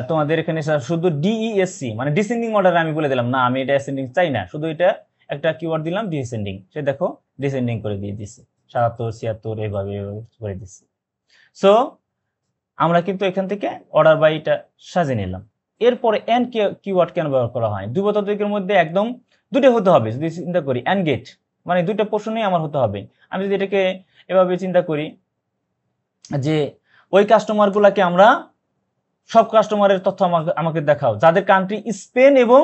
তোমাদের এখানে শুধু ডিইএসসি মানে ডিসেন্ডিং অর্ডার আমি বলে দিলাম না, আমি এটা অ্যাসেন্ডিং চাই না, শুধু এটা একটা কিওয়ার্ড দিলাম ডিসেন্ডিং, সে দেখো ডিসেন্ডিং করে দিয়ে দিচ্ছে 77, 76 এইভাবে করে দিচ্ছে। সো আমরা কিন্তু এখান থেকে অর্ডার বাইটা সাজিয়ে নিলাম। এরপরে এন্ড কিওয়ার্ড কেন ব্যবহার করা হয়? দুই পদ্ধতির মধ্যে একদম দুটো হতে হবে। যদি চিন্তা করি এন্ড গেট মানে দুইটা পোর্শনই আমার হতে হবে। আমি যদি এটাকে এভাবে চিন্তা করি যে ওই কাস্টমার গুলাকে আমরা সব কাস্টমারের তথ্য আমাকে দেখাও যাদের কান্ট্রি স্পেন এবং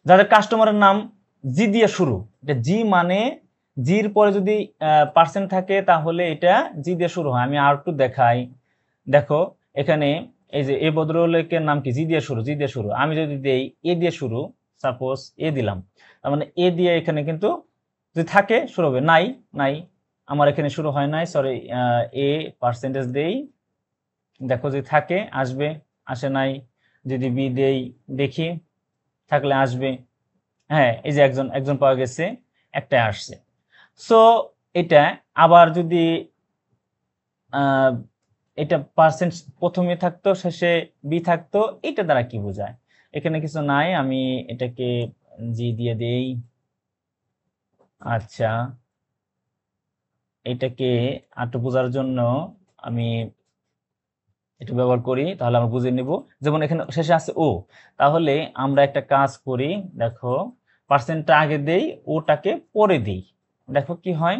যাদের কাস্টমারের নাম জি দিয়ে শুরু। এটা জি মানে জির পরে যদি পার্সেন্ট থাকে তাহলে এটা জি দিয়ে শুরু হয়। আমি আর একটু দেখাই, দেখো এখানে এই যে এ ভদ্রলোকের নাম কি জি দিয়ে শুরু। আমি যদি দেই এ দিয়ে শুরু, সাপোজ এ দিলাম, তার মানে এ দিয়ে এখানে কিন্তু যদি থাকে শুরু হবে। নাই আমার এখানে শুরু হয় নাই, সরি, এ পার্সেন্টেজ দেই, দেখো যদি থাকে আসবে, আসে নাই। যদি বি দেই দেখি থাকলে আসবে। হ্যাঁ, এই যে একজন পাওয়া গেছে, একটা আসছে। সো এটা আবার যদি এটা পার্সেন্ট প্রথমে থাকতো শেষে বি থাকতো, এটা দ্বারা কি বোঝায়? এখানে কিছু নাই, আমি এটাকে জি দিয়ে দেই, আচ্ছা, এটাকে আরেকটু বোঝার জন্য আমি একটু ব্যবহার করি, তাহলে আমরা বুঝে নিব। যেমন এখানে শেষে আছে ও, তাহলে আমরা একটা কাজ করি, দেখো পার্সেন্টটা আগে দেই, ওটাকে পরে দিই, দেখো কি হয়।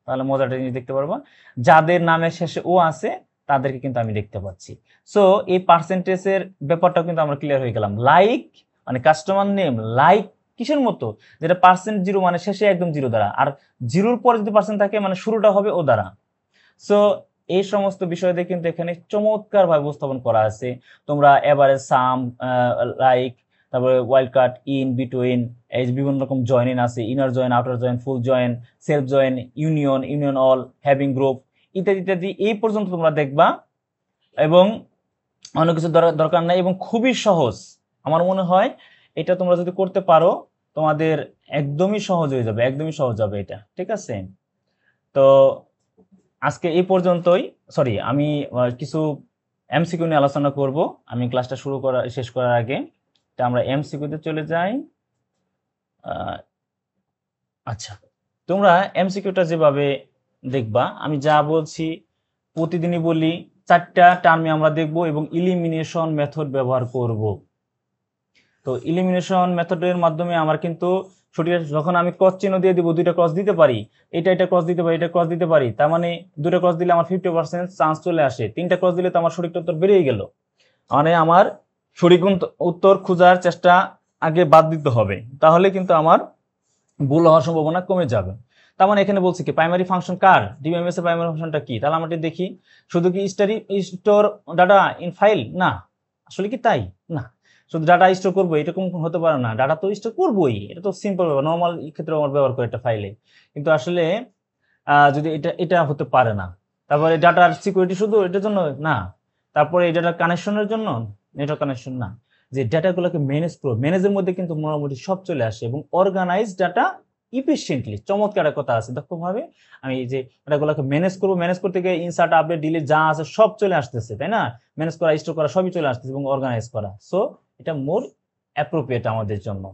তাহলে মজাটা জিনিস দেখতে পারবো, যাদের নামের শেষে ও আছে তাদেরকে কিন্তু আমি দেখতে পাচ্ছি। সো এই পার্সেন্টেজের ব্যাপারটাও কিন্তু আমরা ক্লিয়ার হয়ে গেলাম। লাইক মানে কাস্টমার নেম, লাইক কিসের মতো, যেটা পার্সেন্ট জিরো মানে শেষে একদম জিরো দ্বারা, আর জিরোর পরে যদি পার্সেন্ট থাকে মানে শুরুটা হবে ও দ্বারা। সো এই সমস্ত বিষয়দের কিন্তু এখানে চমৎকার ভাবে উপস্থাপন করা আছে। তোমরা এভারেজ, সাম, লাইক, তারপরে ওয়াইল্ড কার্ড, ইন বিটুইন, এই যে বিভিন্ন রকম জয়েন আছে, inner join, outer join, full join, self join, union, union all, having group ইত্যাদি ইত্যাদি এই পর্যন্ত তোমরা দেখবা। এবং অনেক কিছু দরকার নাই এবং খুবই সহজ। আমার মনে হয় এটা তোমরা যদি করতে পারো তোমাদের একদমই সহজ হয়ে যাবে, একদমই সহজ হবে এটা, ঠিক আছে। তো আজকে এই পর্যন্তই। সরি, আমি কিছু এমসিকিউ নিয়ে আলোচনা করব আমি ক্লাসটা শেষ করার আগে। তা আমরা এমসিকিউতে চলে যাই। আচ্ছা, তোমরা এমসিকিউটা যেভাবে দেখবা, আমি যা বলছি প্রতিদিনই বলি, 4টা টার্মে আমরা দেখব এবং ইলিমিনেশন মেথড ব্যবহার করব। তো ইলিমিনেশন মেথডের মাধ্যমে আমার কিন্তু সঠিক, যখন আমি ক্রস চিহ্ন দিয়ে দিব, 2টা ক্রস দিতে পারি, এটা ক্রস দিতে পারি, এটা ক্রস দিতে পারি, তার মানে 2টা ক্রস দিলে আমার 50% চান্স চলে আসে। 3টা ক্রস দিলে তো আমার সঠিক উত্তর বেরিয়ে গেল। মানে আমার সঠিক উত্তর খোঁজার চেষ্টা আগে বাদ দিতে হবে, তাহলে কিন্তু আমার ভুল হওয়ার সম্ভাবনা কমে যাবে। তার মানে এখানে বলছি কি, প্রাইমারি ফাংশন কার, ডিবিএমএস এর প্রাইমারি ফাংশনটা কি, তাহলে আমরা দেখি। শুধু কি স্টোর ডাটা ইন ফাইল, না আসলে কি তাই না। শুধু ডাটা স্টোর করবো এরকম হতে পারে না, ডাটা তো স্টোর করবোই, এটা তো সিম্পল ব্যাপার, নর্মাল ক্ষেত্রে আমরা ব্যবহার করি একটা ফাইলে। কিন্তু আসলে যদি এটা এটা হতে পারে না। তারপরে ডাটার সিকিউরিটি শুধু এটার জন্য না, তারপরে এই ডাটার কানেকশনের জন্য, নেটওয়ার্ক কানেকশন না, যে ডাটাগুলোকে ম্যানেজ করো, ম্যানেজের মধ্যে কিন্তু মোটামুটি সব চলে আসে, এবং অর্গানাইজ ডাটা ইফিসিয়েন্টলি, চমৎকার একটা কথা আছে, দক্ষভাবে আমি এই যে ডাটাগুলোকে ম্যানেজ করবো, ম্যানেজ করতে গিয়ে ইনসার্ট, আপডেট, ডিলিট যা আছে সব চলে আসতেছে, তাই না। ম্যানেজ করা, স্টোর করা সবই চলে আসতেছে, এবং অর্গানাইজ করা। সো এটা মোর অ্যাপ্রোপ্রিয়েট আমাদের জন্য।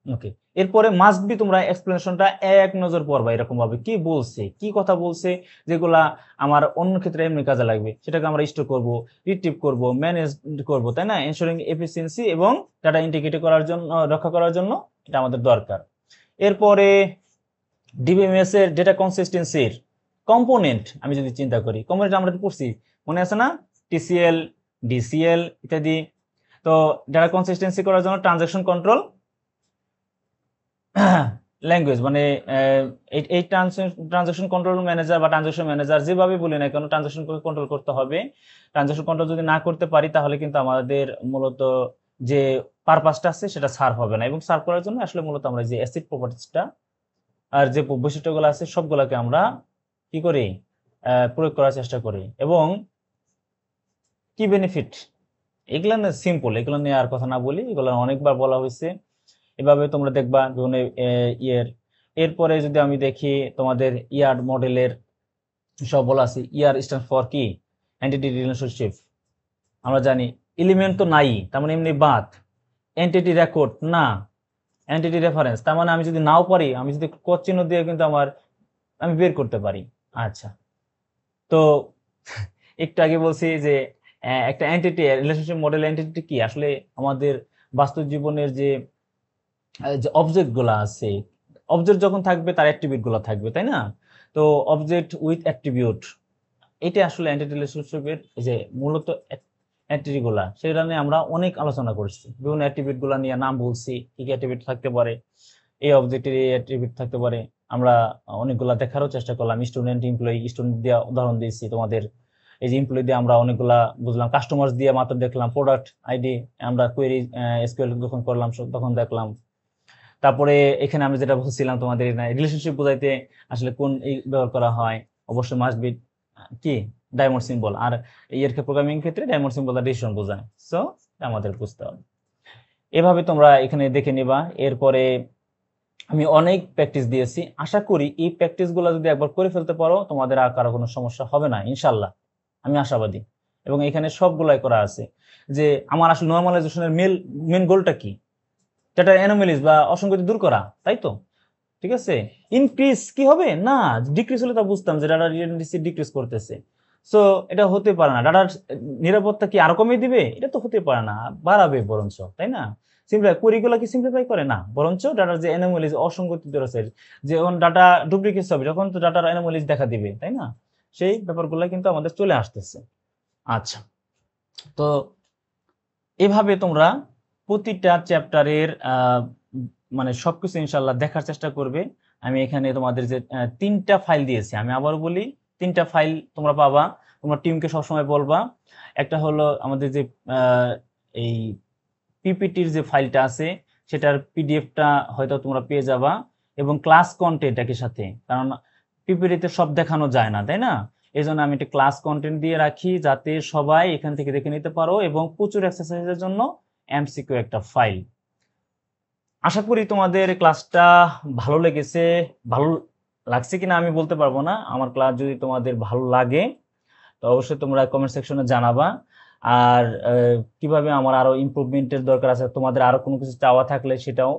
ওকে, এরপরে মাস্ট বি তোমরা এক্সপ্লেনেশনটা এক নজর পড়বা, এরকম ভাবে কি বলছে, কি কথা বলছে, যেগুলা আমার অন্য ক্ষেত্রে এমনি কাজে লাগবে, সেটাকে আমরা স্টোর করব, রিট্রিভ করব, ম্যানেজ করব, তাই না। এনশোরিং এফিসিয়েন্সি এবং ডাটা ইন্টিগ্রিটি করার জন্য, রক্ষা করার জন্য এটা আমাদের দরকার। এরপরে ডিবিএমএস এর ডেটা কনসিস্টেন্সির কম্পোনেন্ট আমি যদি চিন্তা করি, কম্পোনেন্ট আমরা পড়ছি, মনে আছে না, টিসিএল, ডিসিএল ইত্যাদি। তো ডাটা কনসিস্টেন্সি করার জন্য ট্রানজাকশন কন্ট্রোল ল্যাঙ্গুয়েজ, মানে এই ট্রানজাকশন কন্ট্রোল ম্যানেজার বা ট্রানজাকশন ম্যানেজার যেভাবে বলি না কেন, ট্রানজাকশন কন্ট্রোল করতে হবে। ট্রানজাকশন কন্ট্রোল যদি না করতে পারি তাহলে কিন্তু আমাদের মূলত যে পারপাসটা আছে সেটা সার্ভ হবে না, এবং সার্ভ করার জন্য আসলে মূলত আমরা যে অ্যাসিড প্রপার্টিসটা আর যে বৈশিষ্ট্যগুলো আছে সবগুলোকে আমরা কি করি, প্রয়োগ করার চেষ্টা করি। এবং কি বেনিফিট, এগুলো না সিম্পল, এগুলো নিয়ে আর কথা না বলি, এগুলো অনেকবার বলা হয়েছে। এভাবে তোমরা দেখবা বিভিন্ন ইয়ের। এরপরে যদি আমি দেখি তোমাদের ইয়ার মডেলের সব বলা আছে, ইয়ার স্ট্যান্ড ফর কি, এন্টিটি রিলেশনশিপ, আমরা জানি এলিমেন্ট তো নাই, তার মানে এমনি বাদ, এন্টিটি রেকর্ড না, এন্টিটি রেফারেন্স, তার মানে আমি যদি নাও পারি, আমি যদি কোড চিহ্ন দিয়ে কিন্তু আমি বের করতে পারি। আচ্ছা, তো একটু আগে বলছি যে একটা এন্টিটি রিলেশনশিপ মডেল, এন্টিটি কি আসলে আমাদের বাস্তব জীবনের যে অবজেক্ট গুলা আছে, অবজেক্ট যখন থাকবে তার অ্যাট্রিবিউট গুলো থাকবে, তাই না। তো অবজেক্ট উইথ অ্যাট্রিবিউট, এটা আসলে এন্টিটি রিলেশনশিপের যে মূলত এন্টিটি গুলা, সেগুলা নিয়ে আমরা অনেক আলোচনা করছি, বিভিন্ন অ্যাট্রিবিউট গুলা নিয়ে নাম বলছি, কি কি অ্যাট্রিবিউট থাকতে পারে, এই অবজেক্টের এই অ্যাট্রিবিউট থাকতে পারে, আমরা অনেকগুলা দেখারও চেষ্টা করলাম। স্টুডেন্ট, এমপ্লয়ি, স্টুডেন্ট দিয়ে উদাহরণ দিয়েছি তোমাদের, এই যে এমপ্লয়ি দিয়ে আমরা অনেকগুলা বুঝলাম, কাস্টমার দিয়ে মাত্র দেখলাম, প্রোডাক্ট আইডি আমরা কোয়েরি এসকিউএল যখন করলাম তখন দেখলাম। তারপরে এখানে আমি যেটা বলছিলাম তোমাদের রিলেশনশিপ বোঝাইতে আসলে কোন ব্যবহার করা হয়, অবশ্যই মাস্ট বি কি ডায়মন্ড সিম্বল, আর এর প্রোগ্রামিং ক্ষেত্রে ডায়মন্ড সিম্বল আর ডিসিশন বোঝায়। সো আমাদের বুঝতে হবে, এভাবে তোমরা এখানে দেখে নিবা। এরপরে আমি অনেক প্র্যাকটিস দিয়েছি, আশা করি এই প্র্যাকটিস গুলো যদি একবার করে ফেলতে পারো তোমাদের আর কারো কোনো সমস্যা হবে না ইনশাল্লাহ, আমি আশাবাদী। এবং এখানে সবগুলাই করা আছে, যে আমার আসলে নর্মালাইজেশনের মেন গোলটা কি, যেটা অ্যানোমেলিস বা অসঙ্গতি দূর করা, তাই তো। ঠিক আছে, ইনক্রিজ কি হবে না, ডিক্রিজ হলে তা বুঝতাম যে ডাটা রিডান্ডেন্সি ডিক্রিজ করতেছে। সো এটা হতে পারে না, ডাটার নিরাপত্তা কি আরো কমিয়ে দিবে, এটা তো হতে পারে না, বাড়াবে বরঞ্চ, তাই না? সিম্পলিফাই কোরিগুলো কি সিম্পলিফাই করে না, বরঞ্চ ডাটার যে অ্যানোমালিজ অসঙ্গতি রয়েছে, যখন ডাটা ডুপ্লিকেট হবে যখন তো ডাটার অ্যানোমালিজ দেখা দিবে, তাই না? সেই ব্যাপারগুলো কিন্তু আমাদের চলে আসতেছে। আচ্ছা, তো এভাবে তোমরা প্রতিটা চ্যাপ্টারের মানে সবকিছু ইনশাল্লাহ দেখার চেষ্টা করবে। আমি এখানে তোমাদের যে 3টা ফাইল দিয়েছি, আমি আবার বলি 3টা ফাইল তোমরা পাবা, তোমরা টিমকে সবসময় বলবা। একটা হলো আমাদের যে এই পিপিটির যে ফাইলটা আছে সেটার পিডিএফটা হয়তো তোমরা পেয়ে যাবা, এবং ক্লাস কন্টেন্ট একই সাথে, কারণ পিপিটিতে সব দেখানো যায় না, তাই না? এই জন্য আমি একটা ক্লাস কন্টেন্ট দিয়ে রাখি যাতে সবাই এখান থেকে দেখে নিতে পারো, এবং প্রচুর এক্সারসাইজের জন্য এমসিকিউ একটা ফাইল। আশা করি তোমাদের ক্লাসটা ভালো লেগেছে। ভালো লাগছে কিনা আমি বলতে পারবো না, আমার ক্লাস যদি তোমাদের ভালো লাগে তো অবশ্যই তোমরা কমেন্ট সেকশনে জানাবা। আর কিভাবে আমার আরো ইমপ্রুভমেন্টের দরকার আছে, তোমাদের আরো কোনো কিছু চাওয়া থাকলে সেটাও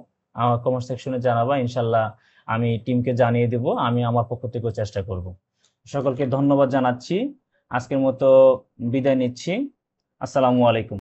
কমেন্ট সেকশনে জানাবা, ইনশাল্লাহ আমি টিমকে জানিয়ে দেব, আমি আমার পক্ষ থেকেও চেষ্টা করব। সকলকে ধন্যবাদ জানাচ্ছি, আজকের মতো বিদায় নিচ্ছি। আসসালামু আলাইকুম।